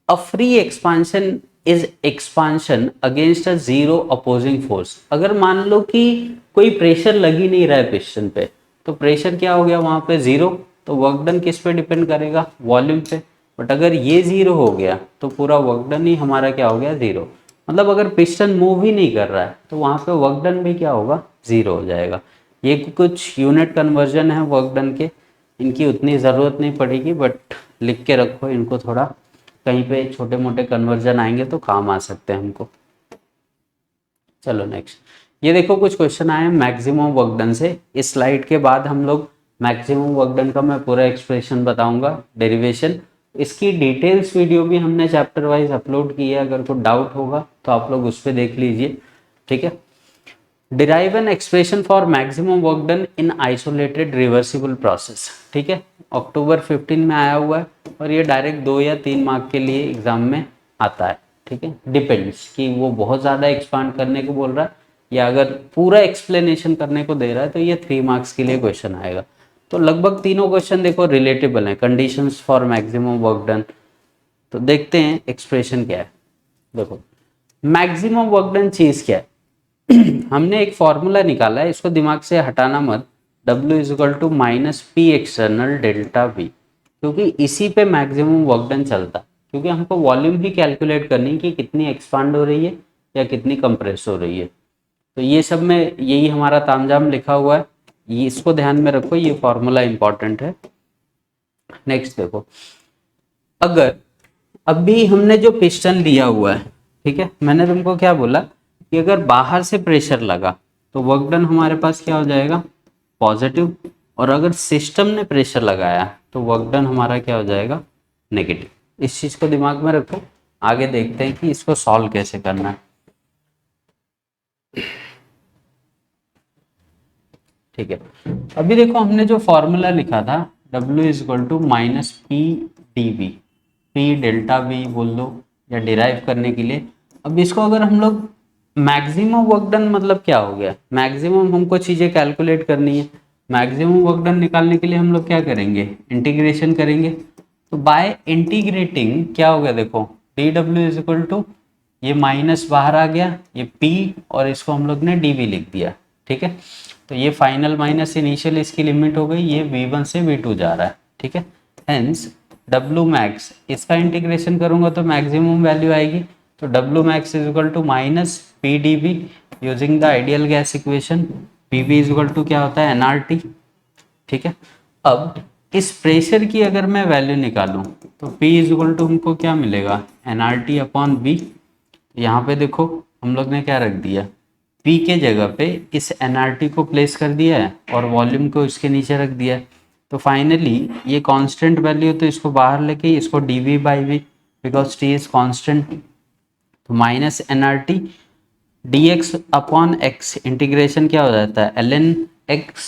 A free expansion is expansion against a zero opposing force. अगर मान लो कि कोई प्रेशर लग ही नहीं रहा है पिस्टन पे, तो प्रेशर क्या हो गया वहां पे जीरो, तो वर्क डन किस पे डिपेंड करेगा, वॉल्यूम पे। बट अगर ये जीरो हो गया तो पूरा वर्क डन ही हमारा क्या हो गया, जीरो। मतलब अगर पिस्टन मूव ही नहीं कर रहा है तो वहां पे वर्क डन भी क्या होगा, जीरो हो जाएगा। ये कुछ यूनिट कन्वर्जन है वर्क डन के, इनकी उतनी ज़रूरत नहीं पड़ेगी, बट लिख के रखो इनको, थोड़ा कहीं पे छोटे मोटे कन्वर्जन आएंगे तो काम आ सकते हैं हमको। चलो नेक्स्ट, ये देखो कुछ क्वेश्चन आए हैं मैक्सिमम वर्क डन से। इस स्लाइड के बाद हम लोग मैक्सिमम वर्क डन का मैं पूरा एक्सप्रेशन बताऊंगा, डेरिवेशन। इसकी डिटेल्स वीडियो भी हमने चैप्टर वाइज अपलोड की है, अगर कोई डाउट होगा तो आप लोग उस पर देख लीजिए, ठीक है। Derive an expression for maximum work done in isolated reversible process, ठीक है। अक्टूबर 15 में आया हुआ है और ये डायरेक्ट 2 या 3 मार्क के लिए एग्जाम में आता है, ठीक है। डिपेंड्स कि वो बहुत ज़्यादा एक्सपांड करने को बोल रहा है या अगर पूरा एक्सप्लेनेशन करने को दे रहा है तो ये 3 मार्क्स के लिए क्वेश्चन आएगा। तो लगभग तीनों क्वेश्चन देखो रिलेटेबल हैं, conditions for maximum work done. तो देखते हैं एक्सप्रेशन क्या है। देखो मैक्सिमम वर्क डन चीज़ क्या है, हमने एक फॉर्मूला निकाला है, इसको दिमाग से हटाना मत। W is equal to minus P external delta V, क्योंकि इसी पे मैक्सिमम वर्क डन चलता है, क्योंकि हमको वॉल्यूम ही कैलकुलेट करनी है कि कितनी एक्सपांड हो रही है या कितनी कंप्रेस हो रही है। तो ये सब में यही हमारा तामझाम लिखा हुआ है, ये इसको ध्यान में रखो, ये फॉर्मूला इंपॉर्टेंट है। नेक्स्ट देखो, अगर अभी हमने जो पिस्टन लिया हुआ है, ठीक है, मैंने तुमको क्या बोला कि अगर बाहर से प्रेशर लगा तो वर्क डन हमारे पास क्या हो जाएगा, पॉजिटिव। और अगर सिस्टम ने प्रेशर लगाया तो वर्क डन हमारा क्या हो जाएगा, नेगेटिव। इस चीज को दिमाग में रखो, आगे देखते हैं कि इसको सॉल्व कैसे करना है। ठीक है, अभी देखो हमने जो फॉर्मूला लिखा था W is equal to minus P D V, P delta V बोल दो या डिराइव करने के लिए। अब इसको अगर हम लोग मैक्सिमम वर्क डन, मतलब क्या हो गया, मैक्सिमम हमको चीज़ें कैलकुलेट करनी है। मैक्सिमम वर्क डन निकालने के लिए हम लोग क्या करेंगे, इंटीग्रेशन करेंगे। तो बाय इंटीग्रेटिंग क्या हो गया, देखो D W is equal to, ये माइनस बाहर आ गया, ये P और इसको हम लोग ने dV लिख दिया, ठीक है। तो ये फाइनल माइनस इनिशियल इसकी लिमिट हो गई, ये V1 से V2 जा रहा है, ठीक है। हेंस W मैक्स, इसका इंटीग्रेशन करूंगा तो मैक्सिमम वैल्यू आएगी, तो W max is equal to minus P D V using the ideal gas equation. PV is equal to क्या होता है, NRT, ठीक है। अब इस प्रेशर की अगर मैं वैल्यू निकालूं तो P इज इक्वल टू हमको क्या मिलेगा, NRT अपॉन V। यहाँ पे देखो हम लोग ने क्या रख दिया, P के जगह पे इस NRT को प्लेस कर दिया है और वॉल्यूम को इसके नीचे रख दिया है। तो फाइनली ये कांस्टेंट वैल्यू, तो इसको बाहर लेके इसको dV by V, because T is constant, तो minus NRT dx upon x, integration क्या हो जाता है ln x,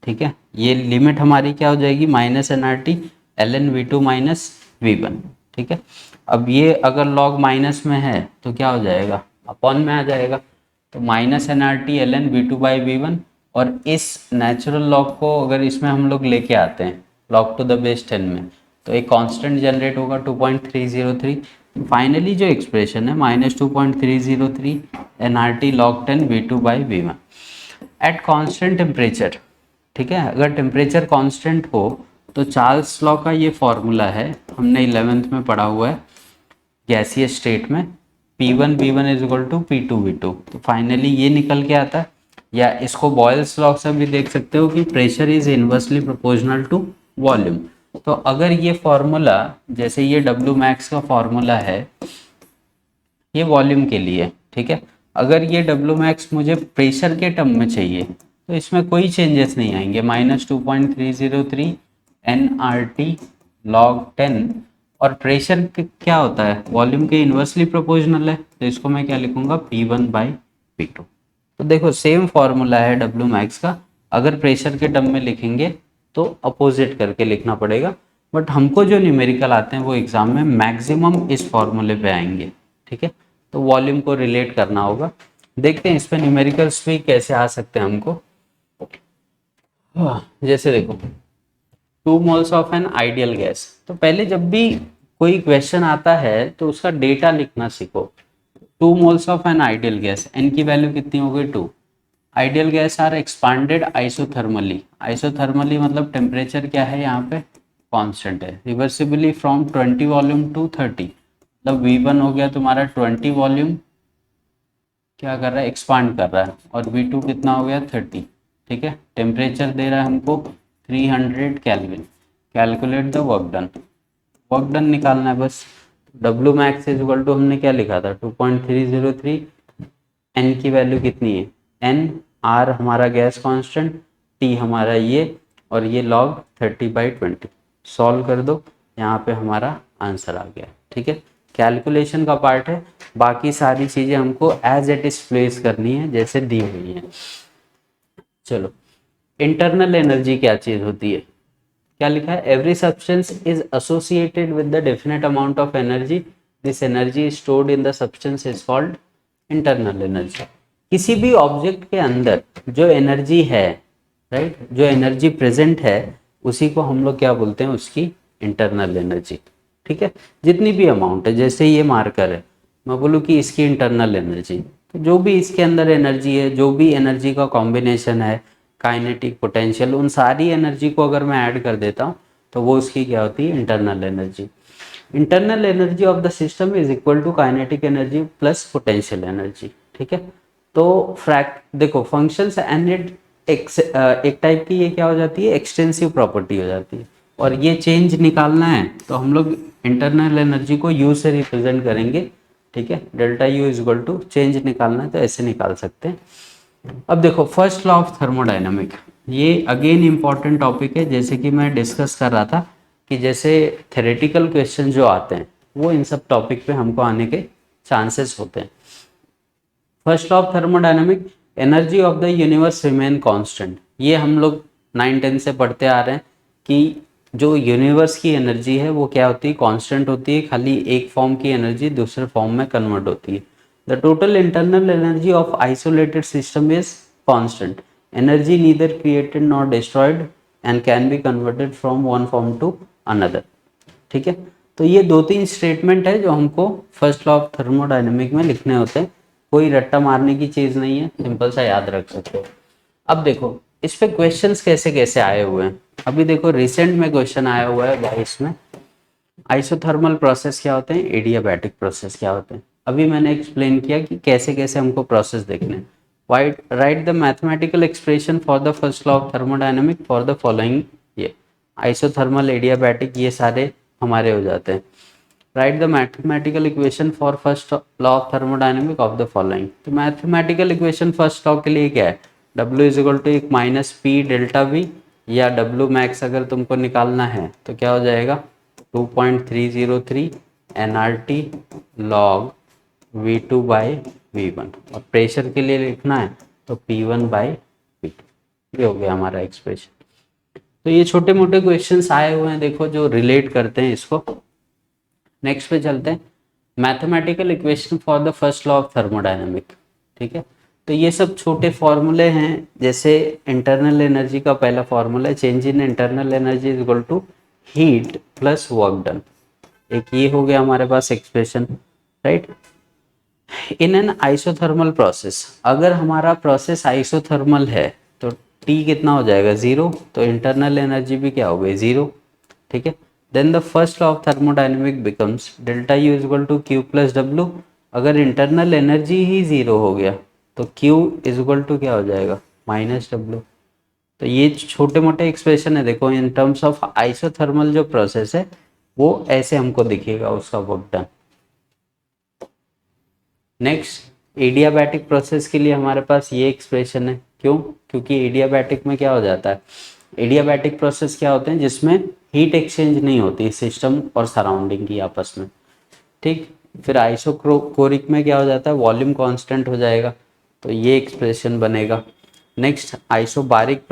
ठीक है। ये लिमिट हमारी क्या हो जाएगी, minus NRT ln V2 minus V1, ठीक है। अब ये अगर लॉग माइनस में है तो क्या हो जाएगा, अपॉन में आ जाएगा, तो minus NRT ln V2 by V1। और इस नेचुरल लॉग को अगर इसमें हम लोग लेके आते हैं लॉग टू द बेस 10 में, तो एक कांस्टेंट जनरेट होगा 2.303। फाइनली जो एक्सप्रेशन है minus 2.303 NRT log 10 V2 by V1 at constant temperature, ठीक है। अगर टेम्परेचर कांस्टेंट हो तो चार्ल्स लॉ का ये फॉर्मूला है, हमने 11th में पढ़ा हुआ है, गैसीय स्टेट में P1 V1 is equal to P2 V2। तो फाइनली ये निकल के आता है, या इसको बॉयल्स लॉ से भी देख सकते हो कि pressure is inversely proportional to volume. तो अगर ये फॉर्मूला, जैसे ये W मैक्स का फॉर्मूला है ये वॉल्यूम के लिए, ठीक है, अगर ये W मैक्स मुझे प्रेशर के टर्म में चाहिए तो इसमें कोई चेंजेस नहीं आएंगे, माइनस 2.303 NRT log 10। और प्रेशर क्या होता है, वॉल्यूम के इन्वर्सली प्रोपोर्शनल है, तो इसको मैं क्या लिखूंगा, P1 बाई P2। तो देखो सेम फॉर्मूला है W मैक्स का, अगर प्रेशर के टर्म में लिखेंगे तो अपोजिट करके लिखना पड़ेगा, बट हमको जो न्यूमेरिकल आते हैं वो एग्जाम में मैक्सिमम इस फॉर्मूले पे आएंगे, ठीक है। तो वॉल्यूम को रिलेट करना होगा। देखते हैं इस पे न्यूमेरिकल्स भी कैसे आ सकते हैं हमको। जैसे देखो 2 moles of an ideal gas, तो पहले जब भी कोई क्वेश्चन आता है तो उसका डेटा लिखना सीखो। 2 moles of an ideal gas, N की वैल्यू कितनी हो गई 2। Ideal gas are expanded isothermally, isothermally मतलब टेम्परेचर क्या है यहाँ पे कांस्टेंट है, रिवर्सिबली फ्रॉम 20 वॉल्यूम टू 30, मतलब V1 हो गया तुम्हारा 20 वॉल्यूम क्या कर रहा है एक्सपांड कर रहा है, और V2 कितना हो गया 30। ठीक है, टेम्परेचर दे रहा है हमको 300 kelvin. Calculate the work done, work done निकालना है बस। W max is equal to हमने क्या लिखा था 2.303, एन की वैल्यू कितनी है एन, आर हमारा गैस कांस्टेंट, टी हमारा ये, और ये log 30/20 सॉल्व कर दो, यहाँ पे हमारा आंसर आ गया। ठीक है, कैलकुलेशन का पार्ट है, बाकी सारी चीज़ें हमको एज इट इज प्लेस करनी है जैसे दी हुई है। चलो, इंटरनल एनर्जी क्या चीज़ होती है, क्या लिखा है, every substance is associated with the definite amount of energy, this energy stored in the substance is called internal energy. किसी भी ऑब्जेक्ट के अंदर जो एनर्जी है, राइट, जो एनर्जी प्रेजेंट है उसी को हम लोग क्या बोलते हैं, उसकी इंटरनल एनर्जी। ठीक है, जितनी भी अमाउंट है, जैसे ये मार्कर है, मैं बोलूँ कि इसकी इंटरनल एनर्जी, तो जो भी इसके अंदर एनर्जी है, जो भी एनर्जी का कॉम्बिनेशन है, काइनेटिक पोटेंशियल, उन सारी एनर्जी को अगर मैं ऐड कर देता हूँ तो वो उसकी क्या होती है, internal energy. Internal energy of the system is equal to kinetic energy plus potential energy. ठीक है, तो देखो फंक्शंस एंड एक टाइप की ये क्या हो जाती है, एक्सटेंसिव प्रॉपर्टी हो जाती है, और ये चेंज निकालना है तो हम लोग इंटरनल एनर्जी को यू से रिप्रेजेंट करेंगे। ठीक है, delta U is equal to, change निकालना है तो ऐसे निकाल सकते हैं। अब देखो फर्स्ट लॉ ऑफ थर्मोडायनामिक, ये अगेन इंपॉर्टेंट टॉपिक है, जैसे कि मैं डिस्कस कर रहा था कि जैसे थेरेटिकल क्वेश्चन जो आते हैं वो इन सब टॉपिक पे हमको आने के चांसेस होते हैं। First law of thermodynamic, energy of the universe remain constant, ये हम लोग 9-10 से पढ़ते आ रहे हैं कि जो यूनिवर्स की एनर्जी है वो क्या होती है, कांस्टेंट होती है, खाली एक फॉर्म की एनर्जी दूसरे फॉर्म में कन्वर्ट होती है। The total internal energy of isolated system is constant. Energy neither created nor destroyed and can be converted from one form to another. ठीक है, तो ये 2-3 स्टेटमेंट है जो हमको फर्स्ट लॉ ऑफ थर्मोडायनेमिक में लिखने होते हैं, कोई रट्टा मारने की चीज़ नहीं है, सिंपल सा याद रख सकते हो। अब देखो इस पे क्वेश्चंस कैसे कैसे आए हुए हैं, अभी देखो रिसेंट में क्वेश्चन आया हुआ है भाई इसमें, आइसोथर्मल प्रोसेस क्या होते हैं, एडियाबैटिक प्रोसेस क्या होते हैं। अभी मैंने एक्सप्लेन किया कि कैसे कैसे हमको प्रोसेस देखने हैं। Right the mathematical expression for the first law of thermodynamic for the following, ये आइसोथर्मल एडियाबैटिक ये सारे हमारे हो जाते हैं। Right the mathematical equation for first law of thermodynamic of the following, तो मैथमेटिकल इक्वेशन फर्स्ट लॉ के लिए क्या है, W इज इक्वल टू एक माइनस पी डेल्टा वी, या W मैक्स अगर तुमको निकालना है तो क्या हो जाएगा 2.303 nRT log V2 by V1, और प्रेशर के लिए लिखना है तो P1 बाई P2, ये हो गया हमारा एक्सप्रेशन। तो ये छोटे मोटे क्वेश्चंस आए हुए हैं देखो जो रिलेट करते हैं इसको। नेक्स्ट पे चलते हैं, mathematical equation for the first law of thermodynamic. ठीक है, तो ये सब छोटे फॉर्मूले हैं, जैसे इंटरनल एनर्जी का पहला फॉर्मूला है change in internal energy is equal to heat plus work done, एक ये हो गया हमारे पास expression, right. In an isothermal process, अगर हमारा प्रोसेस आइसोथर्मल है तो T कितना हो जाएगा 0, तो इंटरनल एनर्जी भी क्या हो गई 0। ठीक है, then the first law of thermodynamic becomes delta U is equal to Q plus W, अगर इंटरनल एनर्जी ही 0 हो गया तो Q इज इक्वल टू क्या हो जाएगा माइनस डब्ल्यू। तो ये छोटे मोटे एक्सप्रेशन है देखो, इन टर्म्स ऑफ आइसोथर्मल जो प्रोसेस है वो ऐसे हमको दिखेगा उसका work done. Next adiabatic process के लिए हमारे पास ये एक्सप्रेशन है, क्यों, क्योंकि एडियाबैटिक में क्या हो जाता है, एडियाबैटिक प्रोसेस क्या होते हैं जिसमें हीट एक्सचेंज नहीं होती सिस्टम और सराउंडिंग की आपस में। ठीक, फिर आइसोकोरिक में क्या हो जाता है, वॉल्यूम कांस्टेंट हो जाएगा, तो ये एक्सप्रेशन बनेगा। नेक्स्ट आइसोबारिक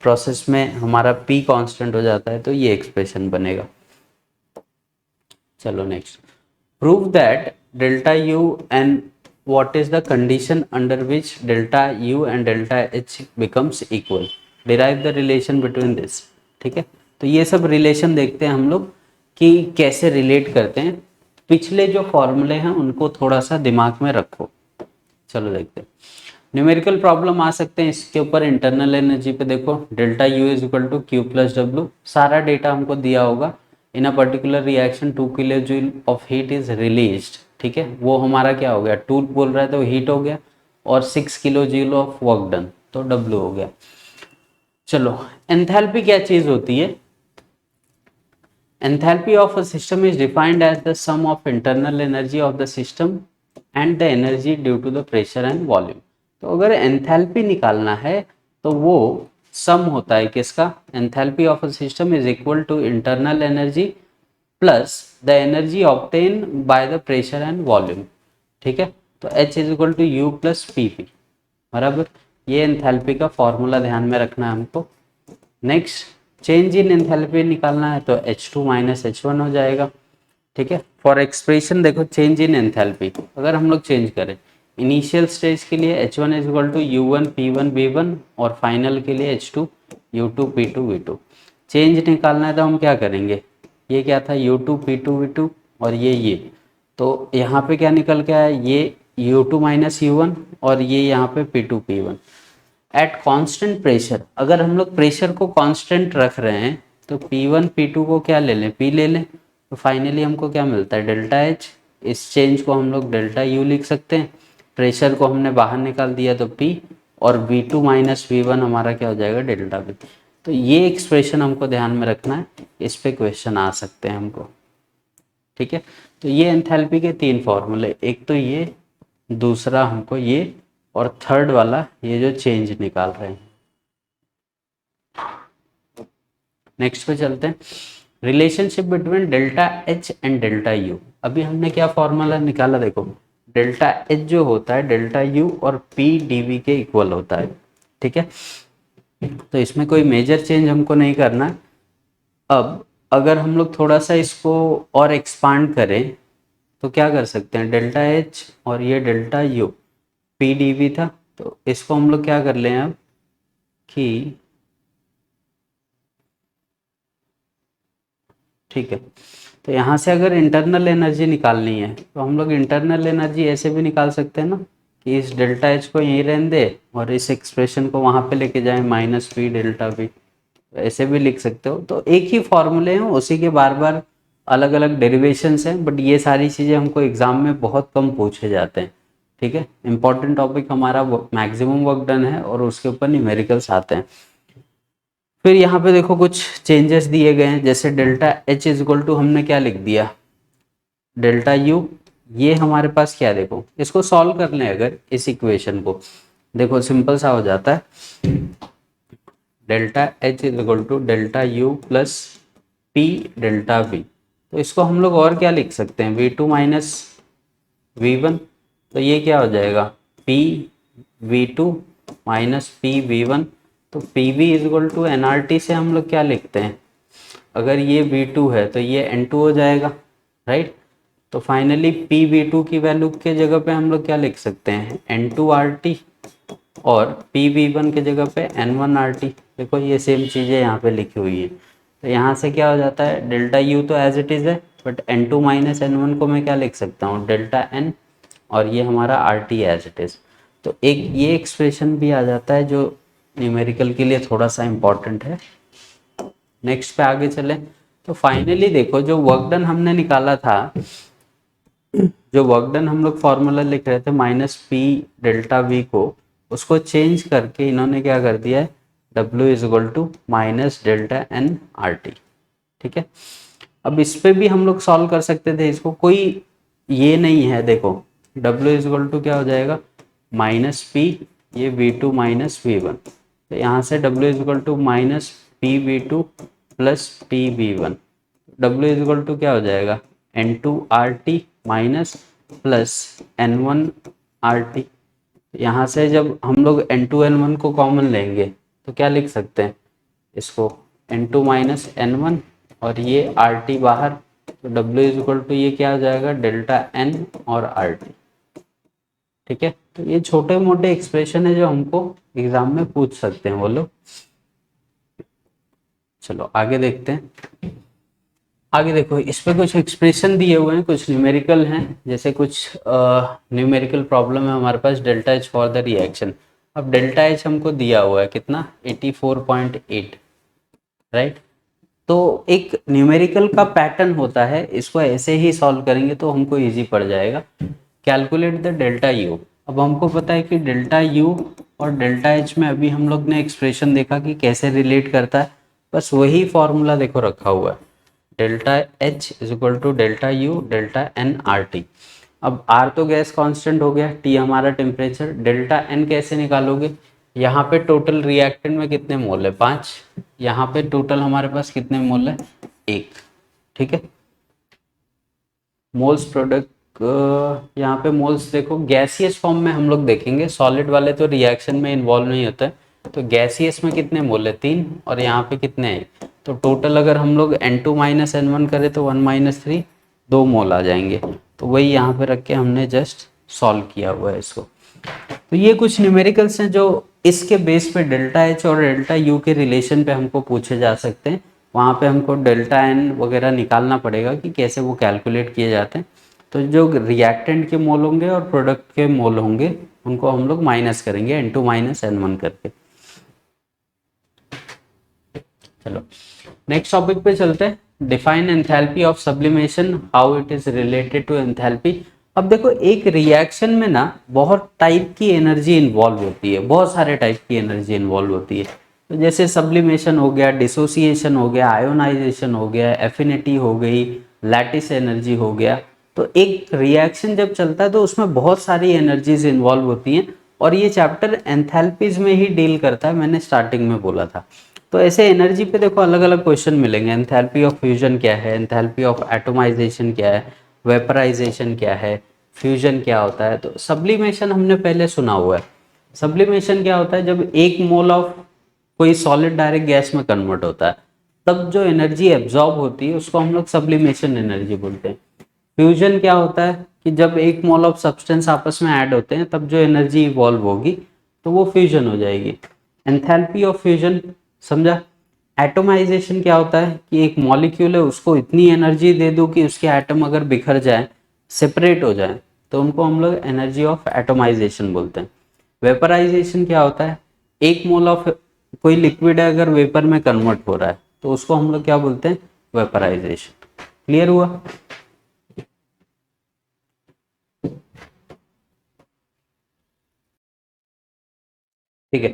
प्रोसेस में हमारा P कांस्टेंट हो जाता है, तो ये एक्सप्रेशन बनेगा। चलो next, prove that delta u and what is the condition under which delta u and delta h becomes equal, derive the relation between this। ठीक है, तो ये सब रिलेशन देखते हैं हम लोग कि कैसे रिलेट करते हैं। पिछले जो फॉर्मूले हैं उनको थोड़ा सा दिमाग में रखो। चलो देखते हैं, न्यूमेरिकल प्रॉब्लम आ सकते हैं इसके ऊपर। इंटरनल एनर्जी पे देखो, delta U is equal to Q plus W, सारा डेटा हमको दिया होगा। In a particular reaction 2 kilo joule of heat is released. ठीक है, वो हमारा क्या हो गया, 2 बोल रहा है तो हीट हो गया, और 6 kilo joule of work done, तो डब्ल्यू हो गया। चलो, एंथैल्पी क्या चीज होती है? Enthalpy of a system is defined as the sum of internal energy of the system and the energy due to the pressure and volume। तो अगर एंथैल्पी निकालना है तो वो सम होता है किसका? Enthalpy of a system is equal to internal energy plus the energy obtain by the pressure and volume. ठीक है, तो H is equal to U plus P P, बराबर। ये एंथैल्पी का फॉर्मूला ध्यान में रखना है हमको। नेक्स्ट, चेंज इन एंथैल्पी निकालना है तो H2 माइनस H1 हो जाएगा। ठीक है, फॉर एक्सप्रेशन देखो, चेंज इन एंथैल्पी अगर हम लोग चेंज करें इनिशियल स्टेज के लिए H1 is equal to U1 P1 V1 और फाइनल के लिए H2 U2 P2 V2। Change निकालना है तो हम क्या करेंगे, ये क्या था U2 P2 V2 और ये तो यहाँ पे क्या निकल के आया, ये U2 माइनस U1 और ये यहाँ पे P2 P1। At constant pressure, अगर हम लोग प्रेशर को कांस्टेंट रख रहे हैं तो P1 P2 को क्या ले लें, P ले लें, तो फाइनली हमको क्या मिलता है, डेल्टा H। इस चेंज को हम लोग डेल्टा U लिख सकते हैं। प्रेशर को हमने बाहर निकाल दिया तो P, और V2 माइनस V1 हमारा क्या हो जाएगा, डेल्टा V। तो ये एक्सप्रेशन हमको ध्यान में रखना है, इस पे क्वेश्चन आ सकते हैं हमको। ठीक है, तो ये एंथैल्पी के 3 फॉर्मूले, एक तो ये, दूसरा हमको ये, और थर्ड वाला ये जो चेंज निकाल रहे हैं। नेक्स्ट पे चलते हैं, relationship between delta H and delta U. अभी हमने क्या फॉर्मूला निकाला, देखो डेल्टा एच जो होता है डेल्टा यू और पी डीवी के इक्वल होता है। ठीक है, तो इसमें कोई मेजर चेंज हमको नहीं करना। अब अगर हम लोग थोड़ा सा इसको और एक्सपांड करें तो क्या कर सकते हैं, डेल्टा एच और ये delta U P D V था, तो इसको हम लोग क्या कर लें अब कि, ठीक है, तो यहाँ से अगर इंटरनल एनर्जी निकालनी है तो हम लोग इंटरनल एनर्जी ऐसे भी निकाल सकते हैं ना, कि इस डेल्टा एच को यहीं रहने दे और इस एक्सप्रेशन को वहाँ पे लेके जाएं माइनस पी डेल्टा वी, ऐसे भी लिख सकते हो। तो एक ही फॉर्मूले हैं, उसी के बार बार अलग अलग डेरिवेशंस हैं, बट ये सारी चीज़ें हमको एग्जाम में बहुत कम पूछे जाते हैं। ठीक है, इंपॉर्टेंट टॉपिक हमारा मैक्सिमम वर्क डन है और उसके ऊपर न्यूमेरिकल्स आते हैं। फिर यहाँ पे देखो कुछ चेंजेस दिए गए हैं, जैसे delta H is equal to हमने क्या लिख दिया, डेल्टा यू। ये हमारे पास क्या, देखो इसको सॉल्व कर लें अगर इस इक्वेशन को, देखो सिंपल सा हो जाता है, delta H is equal to delta U plus P delta V. तो इसको हम लोग और क्या लिख सकते हैं, V two minus V one. तो ये क्या हो जाएगा, P V two minus P V one. तो P V is equal to N R T से हम लोग क्या लिखते हैं, अगर ये वी टू है तो ये एन टू हो जाएगा, राइट। तो फाइनली पी वी टू की वैल्यू के जगह पे हम लोग क्या लिख सकते हैं, एन टू आर टी, और पी वी वन के जगह पे एन वन आर टी। देखो ये सेम चीज़ें यहाँ पे लिखी हुई है। तो यहाँ से क्या हो जाता है, डेल्टा यू तो एज इट इज़ है, but N two minus N one को मैं क्या लिख सकता हूँ, डेल्टा एन, और ये हमारा R T as it is. तो एक ये एक्सप्रेशन भी आ जाता है जो न्यूमेरिकल के लिए थोड़ा सा इम्पॉर्टेंट है। नेक्स्ट पे आगे चले तो फाइनली देखो जो वर्क डन हमने निकाला था, जो वर्क डन हम लोग फॉर्मूला लिख रहे थे माइनस पी डेल्टा वी को, उसको चेंज करके इन्होंने क्या कर दिया है, W is equal to minus delta N R T. ठीक है, अब इस पे भी हम लोग सॉल्व कर सकते थे, इसको कोई ये नहीं है। देखो W इज इक्वल टू क्या हो जाएगा, माइनस पी ये V two minus V one. तो यहाँ से W is equal to minus P V two plus P V one. W is equal to क्या हो जाएगा, N two R T minus plus N one R T. यहाँ से जब हम लोग एन टू एन वन को कॉमन लेंगे तो क्या लिख सकते हैं इसको, N two minus N one, और ये आर टी बाहर, तो W इज इक्वल टू ये क्या आ जाएगा, डेल्टा N और RT। ठीक है, तो ये छोटे मोटे एक्सप्रेशन है जो हमको एग्जाम में पूछ सकते हैं वो लोग। चलो आगे देखते हैं। आगे देखो, इस पे कुछ एक्सप्रेशन दिए हुए हैं, कुछ न्यूमेरिकल हैं, जैसे कुछ न्यूमेरिकल प्रॉब्लम है हमारे पास, delta H for the reaction. अब डेल्टा एच हमको दिया हुआ है कितना, 84.8, राइट। तो एक न्यूमेरिकल का पैटर्न होता है, इसको ऐसे ही सॉल्व करेंगे तो हमको इजी पड़ जाएगा। Calculate the delta U. अब हमको पता है कि डेल्टा यू और डेल्टा एच में अभी हम लोग ने एक्सप्रेशन देखा कि कैसे रिलेट करता है, बस वही फॉर्मूला देखो रखा हुआ है, delta H is equal to delta U delta N R T. अब आर तो गैस कांस्टेंट हो गया, टी हमारा टेम्परेचर, डेल्टा एन कैसे निकालोगे, यहाँ पे टोटल रिएक्टेंट में कितने मोल है 5, यहाँ पे टोटल हमारे पास कितने मोल है 1। ठीक है, मोल्स प्रोडक्ट, यहाँ पे मोल्स देखो गैसियस फॉर्म में हम लोग देखेंगे, सॉलिड वाले तो रिएक्शन में इन्वॉल्व नहीं होता है। तो गैसियस में कितने मोल है 3, और यहाँ पे कितने हैं, तो टोटल अगर हम लोग N2 माइनस N1 करें तो 1 माइनस 3, 2 मोल आ जाएंगे। तो वही यहाँ पे रख के हमने जस्ट सॉल्व किया हुआ है इसको। तो ये कुछ न्यूमेरिकल्स हैं जो इसके बेस पे डेल्टा एच और डेल्टा यू के रिलेशन पे हमको पूछे जा सकते हैं। वहाँ पे हमको डेल्टा एन वगैरह निकालना पड़ेगा कि कैसे वो कैलकुलेट किए जाते हैं। तो जो रिएक्टेंट के मोल होंगे और प्रोडक्ट के मोल होंगे उनको हम लोग माइनस करेंगे N2 माइनस N1 करके। चलो नेक्स्ट टॉपिक पे चलते हैं, define enthalpy of sublimation, how it is related to enthalpy. अब देखो एक रिएक्शन में ना बहुत टाइप की एनर्जी इन्वॉल्व होती है, बहुत सारे टाइप की एनर्जी इन्वॉल्व होती है। तो जैसे सब्लिमेशन हो गया, डिसोसिएशन हो गया, आयोनाइजेशन हो गया, एफिनिटी हो गई, लैटिस एनर्जी हो गया। तो एक रिएक्शन जब चलता है तो उसमें बहुत सारी एनर्जीज इन्वॉल्व होती हैं, और ये चैप्टर एंथैल्पीज में ही डील करता है, मैंने स्टार्टिंग में बोला था। तो ऐसे एनर्जी पे देखो अलग अलग क्वेश्चन मिलेंगे, एंथैल्पी ऑफ फ्यूजन क्या है, एंथैल्पी ऑफ एटोमाइजेशन क्या है, वेपराइजेशन क्या है, फ्यूजन क्या होता है। तो सब्लिमेशन हमने पहले सुना हुआ है। सब्लिमेशन क्या होता है, जब एक मोल ऑफ कोई सॉलिड डायरेक्ट गैस में कन्वर्ट होता है तब जो एनर्जी एब्जॉर्ब होती है उसको हम लोग सब्लिमेशन एनर्जी बोलते हैं। फ्यूजन क्या होता है कि जब एक मोल ऑफ सब्सटेंस आपस में ऐड होते हैं तब जो एनर्जी इवॉल्व होगी तो वो फ्यूजन हो जाएगी। एंथैल्पी ऑफ फ्यूजन समझा। एटोमाइजेशन क्या होता है कि एक मॉलिक्यूल है उसको इतनी एनर्जी दे दो कि उसके एटम अगर बिखर जाए, सेपरेट हो जाए, तो उनको हम लोग एनर्जी ऑफ एटोमाइजेशन बोलते हैं। वेपराइजेशन क्या होता है, एक मोल ऑफ कोई लिक्विड है अगर वेपर में कन्वर्ट हो रहा है तो उसको हम लोग क्या बोलते हैं, वेपराइजेशन। क्लियर हुआ। ठीक है,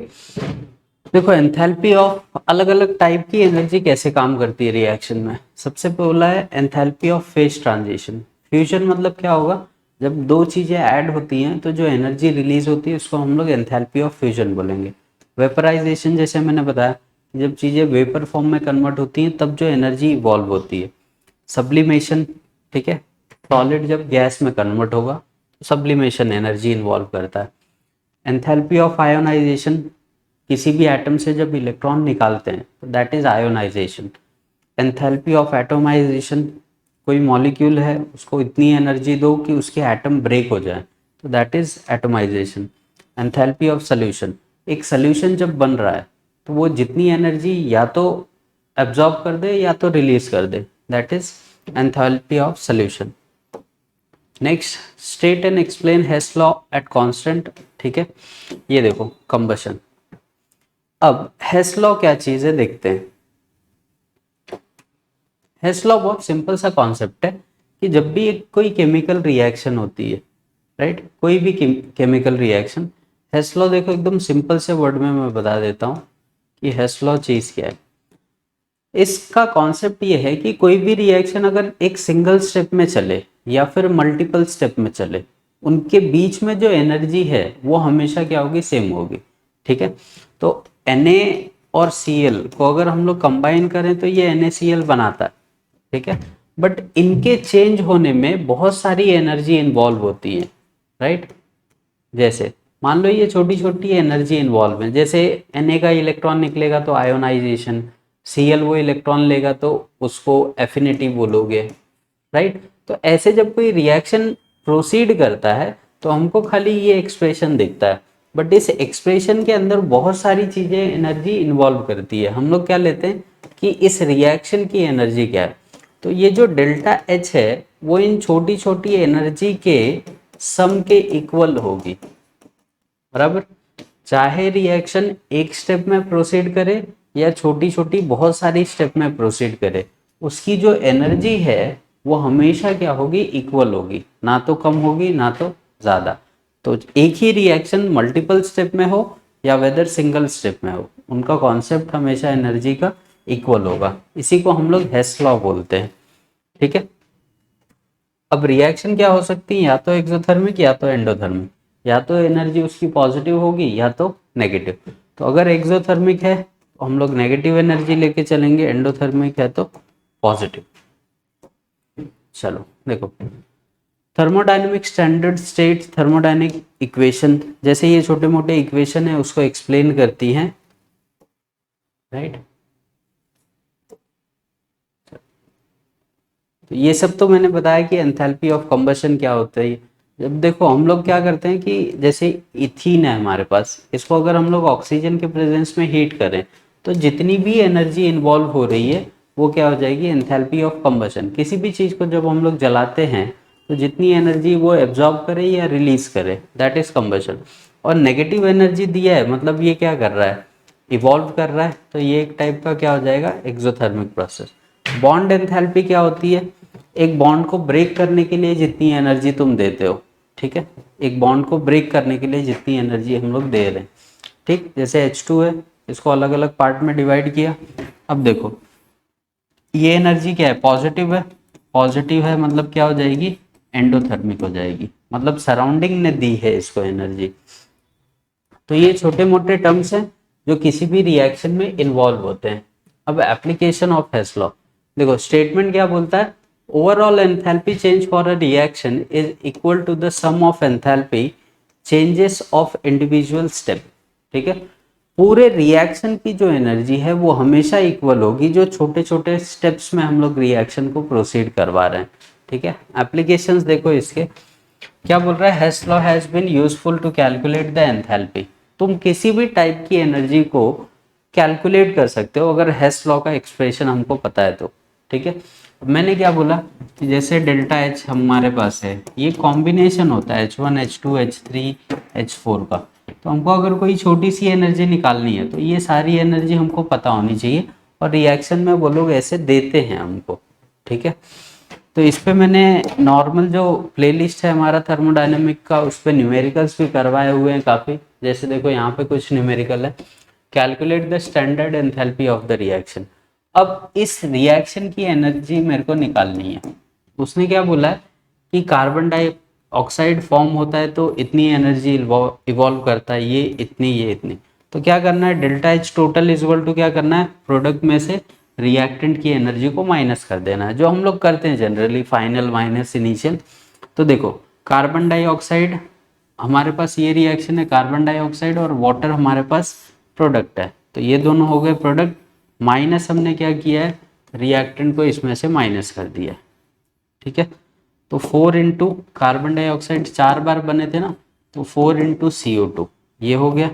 देखो एंथैल्पी ऑफ अलग अलग टाइप की एनर्जी कैसे काम करती है रिएक्शन में। सबसे पहला है enthalpy of phase transition. Fusion मतलब क्या होगा, जब दो चीजें ऐड होती हैं तो जो एनर्जी रिलीज होती है उसको हम लोग एंथैल्पी ऑफ फ्यूजन बोलेंगे। वेपराइजेशन जैसे मैंने बताया, जब चीजें वेपर फॉर्म में कन्वर्ट होती हैं तब जो एनर्जी इवॉल्व होती है। सब्लिमेशन, ठीक है, सॉलिड जब गैस में कन्वर्ट होगा तो सब्लिमेशन एनर्जी इन्वॉल्व करता है। एंथैल्पी ऑफ आयोनाइजेशन, किसी भी एटम से जब इलेक्ट्रॉन निकालते हैं तो that is ionization. Enthalpy of atomization, कोई मॉलिक्यूल है उसको इतनी एनर्जी दो कि उसके एटम ब्रेक हो जाए तो that is atomisation. Enthalpy of solution, एक सोल्यूशन जब बन रहा है तो वो जितनी एनर्जी या तो एब्जॉर्ब कर दे या तो रिलीज कर दे, that is enthalpy of solution. Next, state and explain Hess law at constant. ठीक है, ये देखो कंबशन। अब हेस लॉ क्या चीज है देखते हैं। हेस लॉ बहुत सिंपल सा कॉन्सेप्ट है कि जब भी एक कोई केमिकल रिएक्शन होती है, राइट, कोई भी केमिकल रिएक्शन, हेस लॉ देखो एकदम सिंपल से वर्ड में मैं बता देता हूँ कि हेस लॉ चीज क्या है। इसका कॉन्सेप्ट ये है कि कोई भी रिएक्शन अगर एक सिंगल स्टेप में चले या फिर मल्टीपल स्टेप में चले, उनके बीच में जो एनर्जी है वो हमेशा क्या होगी, सेम होगी। ठीक है, तो Na और Cl को अगर हम लोग कंबाइन करें तो ये NaCl बनाता है। ठीक है, बट इनके चेंज होने में बहुत सारी एनर्जी इन्वॉल्व होती है, राइट। जैसे मान लो ये छोटी छोटी एनर्जी इन्वॉल्व है, जैसे Na का इलेक्ट्रॉन निकलेगा तो आयोनाइजेशन, Cl वो इलेक्ट्रॉन लेगा तो उसको एफिनिटी बोलोगे, राइट। तो ऐसे जब कोई रिएक्शन प्रोसीड करता है तो हमको खाली ये एक्सप्रेशन दिखता है, बट इस एक्सप्रेशन के अंदर बहुत सारी चीजें एनर्जी इन्वॉल्व करती है। हम लोग क्या लेते हैं कि इस रिएक्शन की एनर्जी क्या है, तो ये जो डेल्टा एच है वो इन छोटी छोटी एनर्जी के सम के इक्वल होगी, बराबर। चाहे रिएक्शन एक स्टेप में प्रोसीड करे या छोटी छोटी बहुत सारी स्टेप में प्रोसीड करे, उसकी जो एनर्जी है वो हमेशा क्या होगी, इक्वल होगी, ना तो कम होगी ना तो ज़्यादा। तो एक ही रिएक्शन मल्टीपल स्टेप में हो या वेदर सिंगल स्टेप में हो, उनका कॉन्सेप्ट हमेशा एनर्जी का इक्वल होगा। इसी को हम लोग हेस लॉ बोलते हैं, ठीक है। अब रिएक्शन क्या हो सकती है, या तो एक्सोथर्मिक या तो एंडोथर्मिक, या तो एनर्जी उसकी पॉजिटिव होगी या तो नेगेटिव। तो अगर एक्सोथर्मिक है तो हम लोग नेगेटिव एनर्जी लेके चलेंगे, एंडोथर्मिक है तो पॉजिटिव। चलो देखो, thermodynamic standard state thermodynamic equation, जैसे ये छोटे मोटे इक्वेशन है उसको एक्सप्लेन करती हैं, राइट। तो ये सब तो मैंने बताया कि एंथैल्पी ऑफ कंबशन क्या होता है। जब देखो हम लोग क्या करते हैं कि जैसे इथीन है हमारे पास, इसको अगर हम लोग ऑक्सीजन के प्रेजेंस में हीट करें तो जितनी भी एनर्जी इन्वॉल्व हो रही है वो क्या हो जाएगी, एंथैल्पी ऑफ कंबशन। किसी भी चीज़ को जब हम लोग जलाते हैं तो जितनी एनर्जी वो एब्जॉर्ब करे या रिलीज करे, दैट इज कंबशन। और नेगेटिव एनर्जी दिया है मतलब ये क्या कर रहा है, इवॉल्व कर रहा है, तो ये एक टाइप का क्या हो जाएगा, एक्सोथर्मिक प्रोसेस। बॉन्ड एंथैल्पी क्या होती है, एक बॉन्ड को ब्रेक करने के लिए जितनी एनर्जी तुम देते हो, ठीक है, एक बॉन्ड को ब्रेक करने के लिए जितनी एनर्जी हम लोग दे रहे हैं, ठीक। जैसे H2 है, इसको अलग अलग पार्ट में डिवाइड किया। अब देखो ये एनर्जी क्या है, पॉजिटिव है, पॉजिटिव है मतलब क्या हो जाएगी, एंडोथर्मिक हो जाएगी, मतलब सराउंडिंग ने दी है इसको एनर्जी। तो ये छोटे मोटे टर्म्स हैं जो किसी भी रिएक्शन में इन्वॉल्व होते हैं। अब एप्लीकेशन ऑफ हेस लॉ देखो, स्टेटमेंट क्या बोलता है, overall enthalpy change for a reaction is equal to the sum of enthalpy changes of individual step, ठीक है। पूरे रिएक्शन की जो एनर्जी है वो हमेशा इक्वल होगी जो छोटे छोटे स्टेप्स में हम लोग रिएक्शन को प्रोसीड करवा रहे हैं, ठीक है। एप्लीकेशंस देखो इसके, क्या बोल रहा है, Hess law has been useful to calculate the enthalpy. तुम किसी भी टाइप की एनर्जी को कैलकुलेट कर सकते हो अगर हेस लॉ का एक्सप्रेशन हमको पता है तो, ठीक है। मैंने क्या बोला कि जैसे डेल्टा एच हमारे पास है, ये कॉम्बिनेशन होता है H1 H2 H3 H4 का। तो हमको अगर कोई छोटी सी एनर्जी निकालनी है तो ये सारी एनर्जी हमको पता होनी चाहिए, और रिएक्शन में वो लोग ऐसे देते हैं हमको, ठीक है। तो इस पे मैंने नॉर्मल जो प्लेलिस्ट है हमारा थर्मोडायनेमिक का, उस पर न्यूमेरिकल्स भी करवाए हुए हैं काफ़ी। जैसे देखो यहाँ पे कुछ न्यूमेरिकल है, calculate the standard enthalpy of the reaction. अब इस रिएक्शन की एनर्जी मेरे को निकालनी है। उसने क्या बोला है कि कार्बन डाइऑक्साइड फॉर्म होता है तो इतनी एनर्जी इवॉल्व करता है, ये इतनी ये इतनी। तो क्या करना है, delta H total is equal to क्या करना है, प्रोडक्ट में से रिएक्टेंट की एनर्जी को माइनस कर देना है, जो हम लोग करते हैं जनरली, फाइनल माइनस इनिशियल। तो देखो कार्बन डाइऑक्साइड हमारे पास ये रिएक्शन है, कार्बन डाइऑक्साइड और वाटर हमारे पास प्रोडक्ट है, तो ये दोनों हो गए प्रोडक्ट, माइनस हमने क्या किया है, रिएक्टेंट को इसमें से माइनस कर दिया है, ठीक है। तो 4 इंटू कार्बन डाइऑक्साइड 4 बार बने थे ना, तो 4 इंटू CO2 ये हो गया,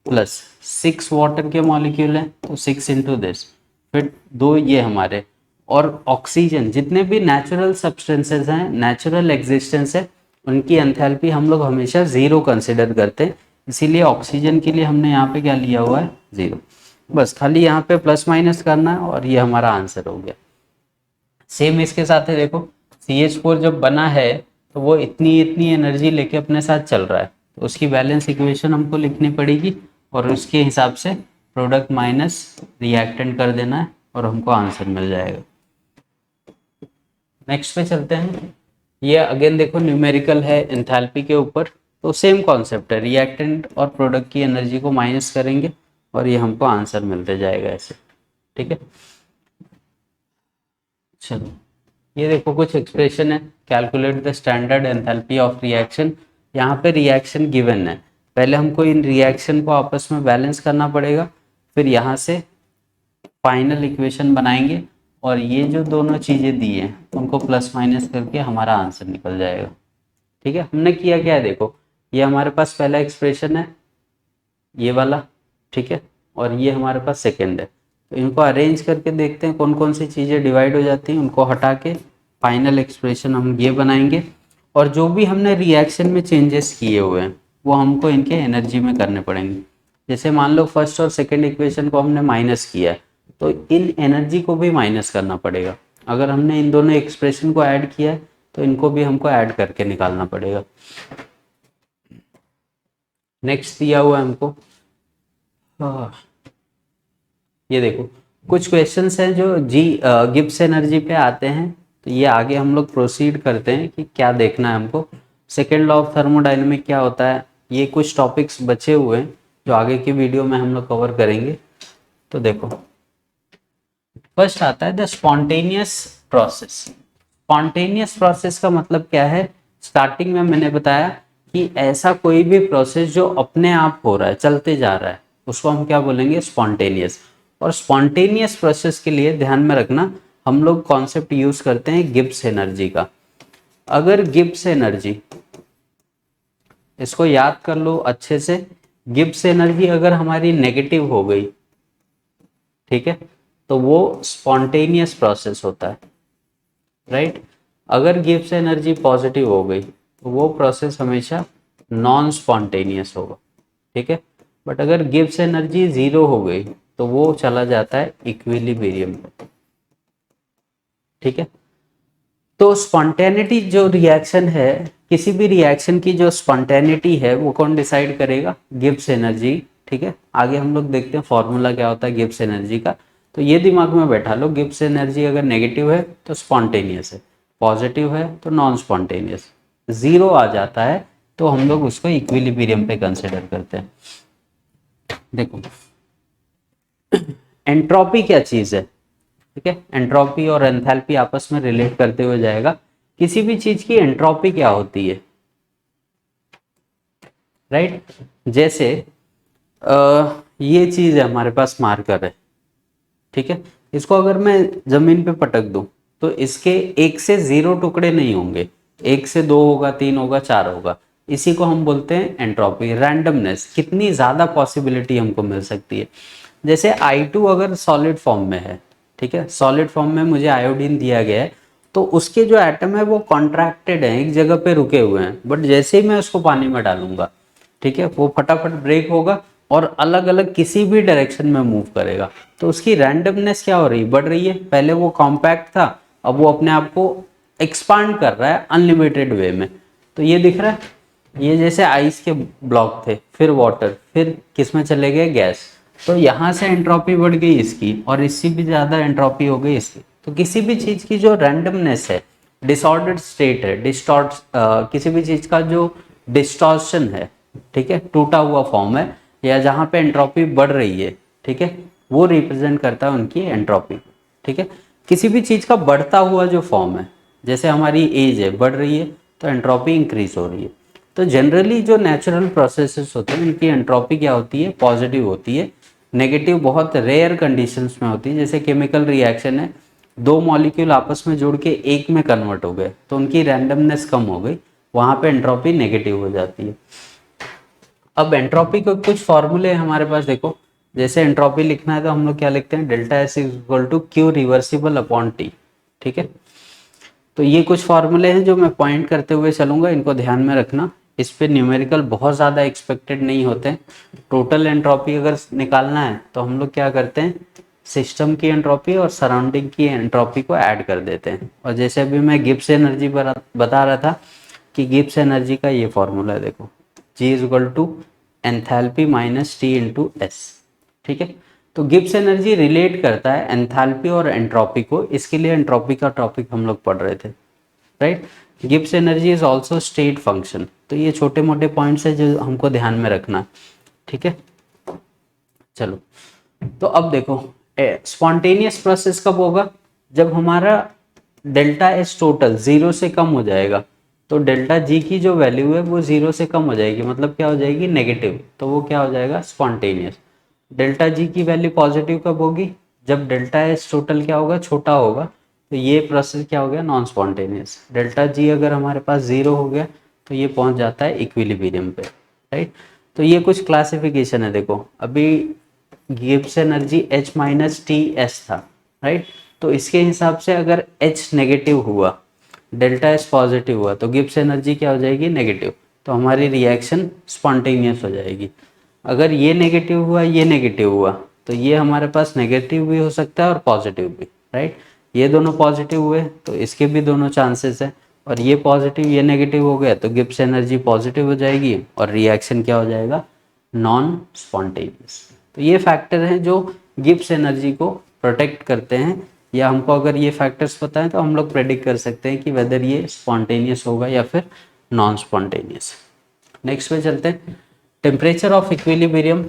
प्लस 6 वाटर के मॉलिक्यूल हैं तो 6 इंटू दिस, फिर 2 ये हमारे, और ऑक्सीजन जितने भी नेचुरल सब्सटेंसेस हैं, नेचुरल एग्जिस्टेंस है, उनकी एंथैल्पी हम लोग हमेशा ज़ीरो कंसिडर करते हैं, इसीलिए ऑक्सीजन के लिए हमने यहाँ पे क्या लिया हुआ है, ज़ीरो। बस खाली यहाँ पे प्लस माइनस करना है और ये हमारा आंसर हो गया। सेम इसके साथ है, देखो CH4 जब बना है तो वो इतनी इतनी एनर्जी लेके अपने साथ चल रहा है, तो उसकी बैलेंस इक्वेशन हमको लिखनी पड़ेगी और उसके हिसाब से प्रोडक्ट माइनस रिएक्टेंट कर देना है और हमको आंसर मिल जाएगा। नेक्स्ट पे चलते हैं। ये अगेन देखो न्यूमेरिकल है एंथैल्पी के ऊपर, तो सेम कॉन्सेप्ट है, रिएक्टेंट और प्रोडक्ट की एनर्जी को माइनस करेंगे और ये हमको आंसर मिलते जाएगा ऐसे, ठीक है। चलो ये देखो कुछ एक्सप्रेशन है, calculate the standard enthalpy of reaction. यहाँ पे रिएक्शन गिवन है, पहले हमको इन रिएक्शन को आपस में बैलेंस करना पड़ेगा, फिर यहाँ से फाइनल इक्वेशन बनाएंगे और ये जो दोनों चीज़ें दी हैं उनको प्लस माइनस करके हमारा आंसर निकल जाएगा। ठीक है, हमने किया क्या है, देखो ये हमारे पास पहला एक्सप्रेशन है ये वाला, ठीक है, और ये हमारे पास सेकंड है। तो इनको अरेंज करके देखते हैं कौन कौन सी चीज़ें डिवाइड हो जाती हैं, उनको हटा के फाइनल एक्सप्रेशन हम ये बनाएंगे। और जो भी हमने रिएक्शन में चेंजेस किए हुए हैं वो हमको इनके एनर्जी में करने पड़ेंगे। जैसे मान लो फर्स्ट और सेकंड इक्वेशन को हमने माइनस किया है, तो इन एनर्जी को भी माइनस करना पड़ेगा। अगर हमने इन दोनों एक्सप्रेशन को ऐड किया है तो इनको भी हमको ऐड करके निकालना पड़ेगा। नेक्स्ट दिया हुआ है हमको, ये देखो कुछ क्वेश्चंस हैं जो गिब्स एनर्जी पे आते हैं। तो ये आगे हम लोग प्रोसीड करते हैं कि क्या देखना है हमको। सेकेंड लॉ ऑफ थर्मोडायनेमिक क्या होता है, ये कुछ टॉपिक्स बचे हुए हैं जो आगे की वीडियो में हम लोग कवर करेंगे। तो देखो फर्स्ट आता है the spontaneous process. Spontaneous process का मतलब क्या है, स्टार्टिंग में मैंने बताया कि ऐसा कोई भी प्रोसेस जो अपने आप हो रहा है, चलते जा रहा है, उसको हम क्या बोलेंगे, स्पॉन्टेनियस। और स्पॉन्टेनियस प्रोसेस के लिए ध्यान में रखना हम लोग कॉन्सेप्ट यूज करते हैं गिब्स एनर्जी का। अगर गिब्स एनर्जी, इसको याद कर लो अच्छे से, गिब्स एनर्जी अगर हमारी नेगेटिव हो गई, ठीक है, तो वो स्पॉन्टेनियस प्रोसेस होता है, राइट। अगर गिब्स एनर्जी पॉजिटिव हो गई तो वो प्रोसेस हमेशा नॉन स्पॉन्टेनियस होगा, ठीक है। बट अगर गिब्स एनर्जी जीरो हो गई तो वो चला जाता है इक्विलिब्रियम पे, ठीक है। तो स्पॉन्टेनिटी जो रिएक्शन है, किसी भी रिएक्शन की जो स्पॉन्टेनिटी है वो कौन डिसाइड करेगा, गिब्स एनर्जी, ठीक है। आगे हम लोग देखते हैं फॉर्मूला क्या होता है गिब्स एनर्जी का। तो ये दिमाग में बैठा लो, गिब्स एनर्जी अगर नेगेटिव है तो स्पॉन्टेनियस है, पॉजिटिव है तो नॉन स्पॉन्टेनियस, जीरो आ जाता है तो हम लोग उसको इक्विलिब्रियम पे कंसिडर करते हैं। देखो एंट्रोपी क्या चीज है, ठीक है, एंट्रोपी और एंथैल्पी आपस में रिलेट करते हुए जाएगा। किसी भी चीज की एंट्रोपी क्या होती है, राइट। जैसे ये चीज है हमारे पास मार्कर है, ठीक है, इसको अगर मैं जमीन पे पटक दूं तो इसके एक से जीरो टुकड़े नहीं होंगे, एक से दो होगा, तीन होगा, चार होगा। इसी को हम बोलते हैं एंट्रोपी, रैंडमनेस, कितनी ज्यादा पॉसिबिलिटी हमको मिल सकती है। जैसे I2 अगर सॉलिड फॉर्म में है, ठीक है, सॉलिड फॉर्म में मुझे आयोडीन दिया गया है, तो उसके जो एटम है वो कॉन्ट्रैक्टेड है, एक जगह पे रुके हुए हैं। बट जैसे ही मैं उसको पानी में डालूंगा, ठीक है, वो फटाफट ब्रेक होगा और अलग अलग किसी भी डायरेक्शन में मूव करेगा। तो उसकी रैंडमनेस क्या हो रही है, बढ़ रही है। पहले वो कॉम्पैक्ट था, अब वो अपने आप को एक्सपांड कर रहा है अनलिमिटेड वे में। तो ये दिख रहा है, ये जैसे आइस के ब्लॉक थे, फिर वाटर, फिर किस में चले गए, गैस। तो यहाँ से एंट्रोपी बढ़ गई इसकी, और इससे भी ज़्यादा एंट्रोपी हो गई इसकी। तो किसी भी चीज़ की जो रैंडमनेस है, डिसऑर्डर्ड स्टेट है, किसी भी चीज़ का जो डिस्टॉर्शन है, ठीक है, टूटा हुआ फॉर्म है, या जहाँ पे एंट्रोपी बढ़ रही है, ठीक है, वो रिप्रेजेंट करता है उनकी एंट्रोपी, ठीक है। किसी भी चीज़ का बढ़ता हुआ जो फॉर्म है, जैसे हमारी एज है, बढ़ रही है तो एंट्रोपी इंक्रीज हो रही है। तो जनरली जो नेचुरल प्रोसेसेस होते हैं उनकी एंट्रोपी क्या होती है, पॉजिटिव होती है। नेगेटिव बहुत रेयर कंडीशंस में होती है। जैसे केमिकल रिएक्शन है, दो मॉलिक्यूल आपस में जुड़ के एक में कन्वर्ट हो गए तो उनकी रैंडमनेस कम हो गई, वहाँ पे एंट्रोपी नेगेटिव हो जाती है। अब एंट्रोपी के कुछ फॉर्मूले हैं हमारे पास, देखो जैसे एंट्रोपी लिखना है तो हम लोग क्या लिखते हैं, delta S is equal to Q reversible upon T, ठीक है। तो ये कुछ फॉर्मूले हैं जो मैं पॉइंट करते हुए चलूंगा, इनको ध्यान में रखना। इस पे न्यूमेरिकल बहुत ज़्यादा एक्सपेक्टेड नहीं होते। टोटल एंट्रोपी अगर निकालना है तो हम लोग क्या करते हैं, सिस्टम की एंट्रोपी और सराउंडिंग की एंट्रोपी को ऐड कर देते हैं। और जैसे अभी मैं गिब्स एनर्जी बता रहा था कि गिब्स एनर्जी का ये फॉर्मूला है, देखो G is equal to enthalpy minus T into S, ठीक है। तो गिब्स एनर्जी रिलेट करता है एंथैल्पी और एंट्रोपी को, इसके लिए एंट्रोपी का टॉपिक हम लोग पढ़ रहे थे, right. Gibbs energy is also state function. तो ये छोटे मोटे पॉइंट्स है जो हमको ध्यान में रखना, ठीक है। चलो तो अब देखो स्पॉन्टेनियस प्रोसेस कब होगा, जब हमारा डेल्टा एस टोटल जीरो से कम हो जाएगा। तो डेल्टा जी की जो वैल्यू है वो जीरो से कम हो जाएगी, मतलब क्या हो जाएगी, नेगेटिव। तो वो क्या हो जाएगा, स्पॉन्टेनियस। डेल्टा जी की वैल्यू पॉजिटिव कब होगी, जब डेल्टा एस टोटल क्या होगा, छोटा होगा, तो ये प्रोसेस क्या हो गया, नॉन स्पॉन्टेनियस। डेल्टा जी अगर हमारे पास 0 हो गया तो ये पहुंच जाता है इक्विलिब्रियम पे, राइट। तो ये कुछ क्लासिफिकेशन है। देखो अभी Gibbs energy H minus T S था, राइट। तो इसके हिसाब से अगर H नेगेटिव हुआ, डेल्टा एस पॉजिटिव हुआ, तो गिब्स एनर्जी क्या हो जाएगी, नेगेटिव। तो हमारी रिएक्शन स्पॉन्टेनियस हो जाएगी। अगर ये नेगेटिव हुआ, ये नेगेटिव हुआ, तो ये हमारे पास नेगेटिव भी हो सकता है और पॉजिटिव भी, राइट। ये दोनों पॉजिटिव हुए तो इसके भी दोनों चांसेस है, और ये पॉजिटिव ये नेगेटिव हो गया तो गिब्स एनर्जी पॉजिटिव हो जाएगी और रिएक्शन क्या हो जाएगा, नॉन स्पॉन्टेनियस। तो ये फैक्टर हैं जो गिब्स एनर्जी को प्रोटेक्ट करते हैं, या हमको अगर ये फैक्टर्स पता है तो हम लोग प्रेडिक्ट कर सकते हैं कि वेदर ये स्पॉन्टेनियस होगा या फिर नॉन स्पॉन्टेनियस। नेक्स्ट पे चलते हैं, टेम्परेचर ऑफ इक्विलिब्रियम।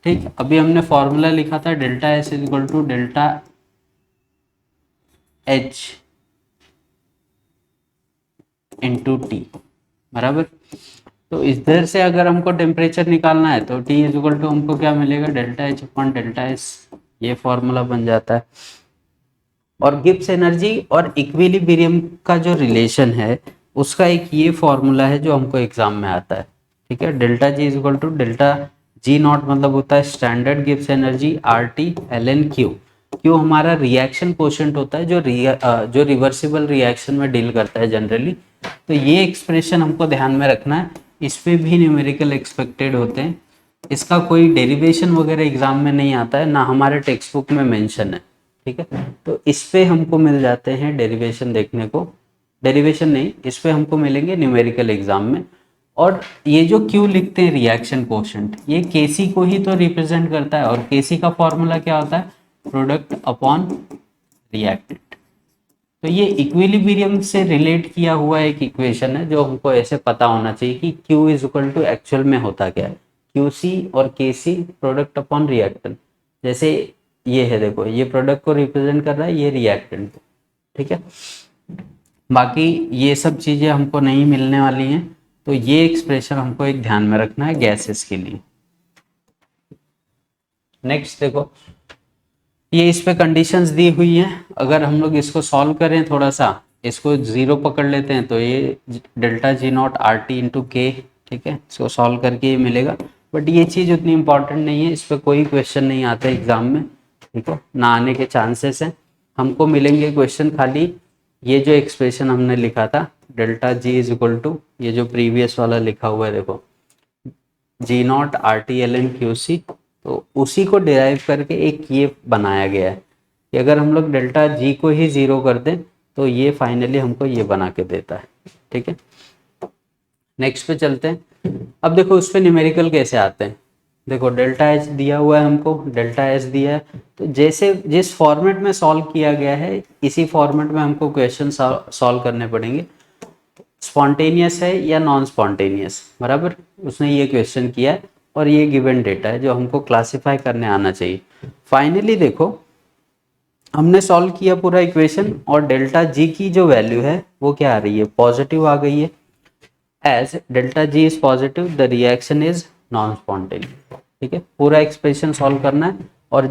ठीक, अभी हमने फॉर्मूला लिखा था delta S is equal to delta H into T, बराबर। तो इधर से अगर हमको टेम्परेचर निकालना है तो टी इज इक्वल टू हमको क्या मिलेगा, delta H upon delta S, ये फॉर्मूला बन जाता है। और गिब्स एनर्जी और इक्विलिब्रियम का जो रिलेशन है उसका एक ये फॉर्मूला है जो हमको एग्जाम में आता है, ठीक है। Delta G is equal to delta G naught मतलब होता है standard Gibbs energy R T L N Q. Q हमारा रिएक्शन कोशेंट होता है जो रिवर्सिबल रिएक्शन में डील करता है जनरली। तो ये एक्सप्रेशन हमको ध्यान में रखना है, इस पे भी न्यूमेरिकल एक्सपेक्टेड होते हैं। इसका कोई डेरिवेशन वगैरह एग्जाम में नहीं आता है, ना हमारे टेक्स्ट बुक में मेंशन है, ठीक है। तो इस पे हमको मिल जाते हैं डेरिवेशन देखने को, डेरिवेशन नहीं, इस पे हमको मिलेंगे न्यूमेरिकल एग्जाम में। और ये जो क्यू लिखते हैं रिएक्शन कोशेंट, ये केसी को ही तो रिप्रेजेंट करता है, और केसी का फॉर्मूला क्या होता है, प्रोडक्ट अपॉन रिएक्टेंट। तो ये इक्विलिब्रियम से रिलेट किया हुआ एक इक्वेशन है जो हमको ऐसे पता होना चाहिए कि Q is equal to actual में होता क्या है, QC और KC प्रोडक्ट अपॉन रिएक्टेंट। जैसे ये है, देखो ये प्रोडक्ट को रिप्रेजेंट कर रहा है, ये रिएक्टेंट, ठीक है। बाकी ये सब चीज़ें हमको नहीं मिलने वाली हैं, तो ये एक्सप्रेशन हमको एक ध्यान में रखना है गैसेस के लिए। नेक्स्ट देखो, ये इस पे कंडीशंस दी हुई हैं, अगर हम लोग इसको सॉल्व करें, थोड़ा सा इसको जीरो पकड़ लेते हैं तो ये delta G naught R T into के, ठीक है, इसको सॉल्व करके ये मिलेगा। बट ये चीज़ उतनी इंपॉर्टेंट नहीं है, इस पर कोई क्वेश्चन नहीं आता एग्जाम में, ठीक है, ना आने के चांसेस हैं। हमको मिलेंगे क्वेश्चन खाली ये जो एक्सप्रेशन हमने लिखा था delta G is equal to ये जो प्रीवियस वाला लिखा हुआ है, देखो G naught R T L N Q C, तो उसी को डिराइव करके एक ये बनाया गया है कि अगर हम लोग डेल्टा जी को ही जीरो कर दें तो ये फाइनली हमको ये बना के देता है, ठीक है। नेक्स्ट पे चलते हैं। अब देखो उस पर न्यूमेरिकल कैसे आते हैं, देखो डेल्टा एच दिया हुआ है हमको, डेल्टा एस दिया है, तो जैसे जिस फॉर्मेट में सॉल्व किया गया है इसी फॉर्मेट में हमको क्वेश्चन सॉल्व करने पड़ेंगे। स्पॉन्टेनियस है या नॉन स्पॉन्टेनियस, बराबर, उसने ये क्वेश्चन किया है और ये गिवन डेटा है जो हमको क्लासिफाई करने आना चाहिए। फाइनली देखो हमने सॉल्व किया पूरा इक्वेशन, और डेल्टा जी की जो वैल्यू है वो क्या आ रही है, पॉजिटिव आ गई है। As delta G is positive the reaction is non spontaneous, ठीक है। पूरा एक्सप्रेशन सॉल्व करना है, और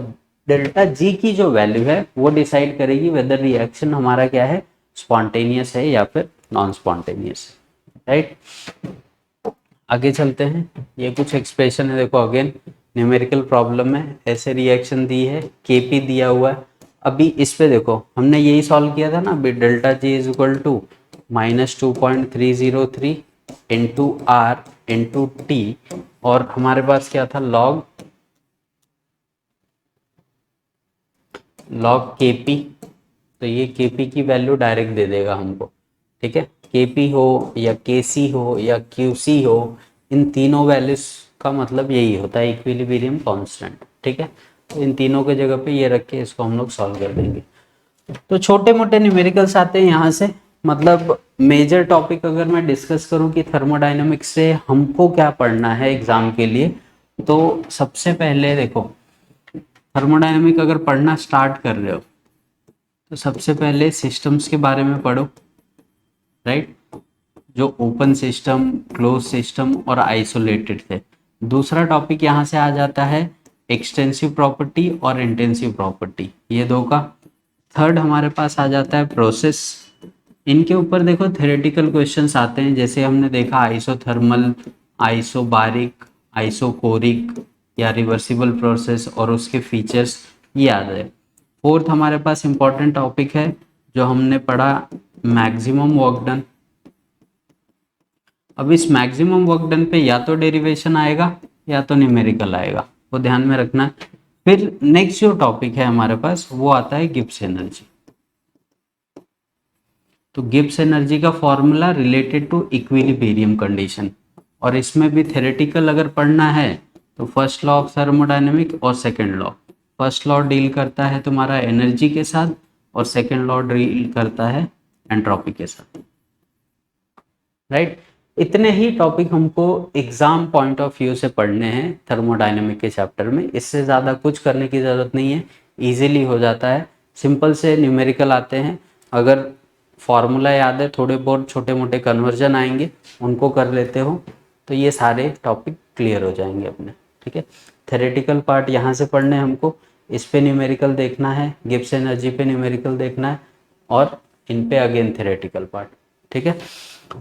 डेल्टा जी की जो वैल्यू है वो डिसाइड करेगी वेदर रिएक्शन हमारा क्या है, स्पॉन्टेनियस है या फिर नॉन स्पॉन्टेनियस, राइट। आगे चलते हैं, ये कुछ एक्सप्रेशन है, देखो अगेन न्यूमेरिकल प्रॉब्लम है, ऐसे रिएक्शन दी है, केपी दिया हुआ है। अभी इस पे देखो हमने यही सॉल्व किया था ना, अभी delta G is equal to -2.303 into R into T, और हमारे पास क्या था, लॉग केपी, तो ये केपी की वैल्यू डायरेक्ट दे देगा हमको, ठीक है। केपी हो या केसी हो या क्यूसी हो, इन तीनों वैल्यूज का मतलब यही होता है इक्विलिब्रियम कांस्टेंट, ठीक है। तो इन तीनों के जगह पे ये रख के इसको हम लोग सॉल्व कर देंगे। तो छोटे मोटे न्यूमेरिकल्स आते हैं यहाँ से, मतलब मेजर टॉपिक अगर मैं डिस्कस करूँ कि थर्मोडाइनमिक्स से हमको क्या पढ़ना है एग्जाम के लिए, तो सबसे पहले देखो थर्मोडाइनमिक अगर पढ़ना स्टार्ट कर रहे हो तो सबसे पहले सिस्टम्स के बारे में पढ़ो, राइट, जो ओपन सिस्टम, क्लोज सिस्टम और आइसोलेटेड थे। दूसरा टॉपिक यहाँ से आ जाता है एक्सटेंसिव प्रॉपर्टी और इंटेंसिव प्रॉपर्टी, ये दो का। थर्ड हमारे पास आ जाता है प्रोसेस। इनके ऊपर देखो थ्योरेटिकल क्वेश्चंस आते हैं, जैसे हमने देखा आइसोथर्मल, आइसोबारिक, आइसोकोरिक या रिवर्सिबल प्रोसेस और उसके फीचर्स, ये आ जाए। फोर्थ हमारे पास इंपॉर्टेंट टॉपिक है जो हमने पढ़ा, मैक्सिमम वर्क डन। अब इस मैक्सिमम वर्क डन पे या तो डेरिवेशन आएगा या तो न्यूमेरिकल आएगा, वो ध्यान में रखना। फिर नेक्स्ट जो टॉपिक है हमारे पास वो आता है गिब्स एनर्जी। तो गिब्स एनर्जी का formula related to equilibrium condition, और इसमें भी थ्योरेटिकल अगर पढ़ना है तो फर्स्ट लॉ ऑफ थर्मोडायनेमिक और second law. First law deal करता है तुम्हारा एनर्जी के साथ और सेकंड लॉ डील करता है एंट्रोपी के साथ, राइट। इतने ही टॉपिक हमको एग्जाम पॉइंट ऑफ व्यू से पढ़ने हैं थर्मोडायनेमिक के चैप्टर में, इससे ज़्यादा कुछ करने की ज़रूरत नहीं है, इजीली हो जाता है। सिंपल से न्यूमेरिकल आते हैं, अगर फॉर्मूला याद है, थोड़े बहुत छोटे मोटे कन्वर्जन आएंगे, उनको कर लेते हो तो ये सारे टॉपिक क्लियर हो जाएंगे अपने, ठीक है। थ्योरेटिकल पार्ट यहाँ से पढ़ने हमको, इस पे न्यूमेरिकल देखना है, गिब्स एनर्जी पे न्यूमेरिकल देखना है और इन पे अगेन थ्योरेटिकल पार्ट, ठीक है।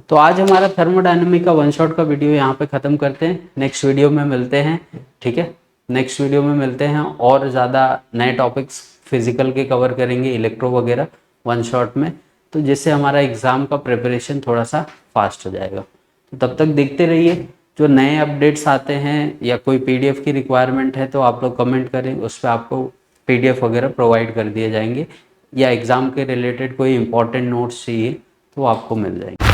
तो आज हमारा थर्मोडायनेमिक का वन शॉट का वीडियो यहाँ पे ख़त्म करते हैं, नेक्स्ट वीडियो में मिलते हैं, ठीक है। नेक्स्ट वीडियो में मिलते हैं और ज़्यादा नए टॉपिक्स फिजिकल के कवर करेंगे, इलेक्ट्रो वगैरह वन शॉट में, तो जिससे हमारा एग्ज़ाम का प्रिपरेशन थोड़ा सा फास्ट हो जाएगा। तो तब तक देखते रहिए, जो नए अपडेट्स आते हैं या कोई पीडीएफ की रिक्वायरमेंट है तो आप लोग कमेंट करें, उस पर आपको पीडीएफ वगैरह प्रोवाइड कर दिए जाएंगे, या एग्ज़ाम के रिलेटेड कोई इंपॉर्टेंट नोट्स चाहिए तो आपको मिल जाएंगे।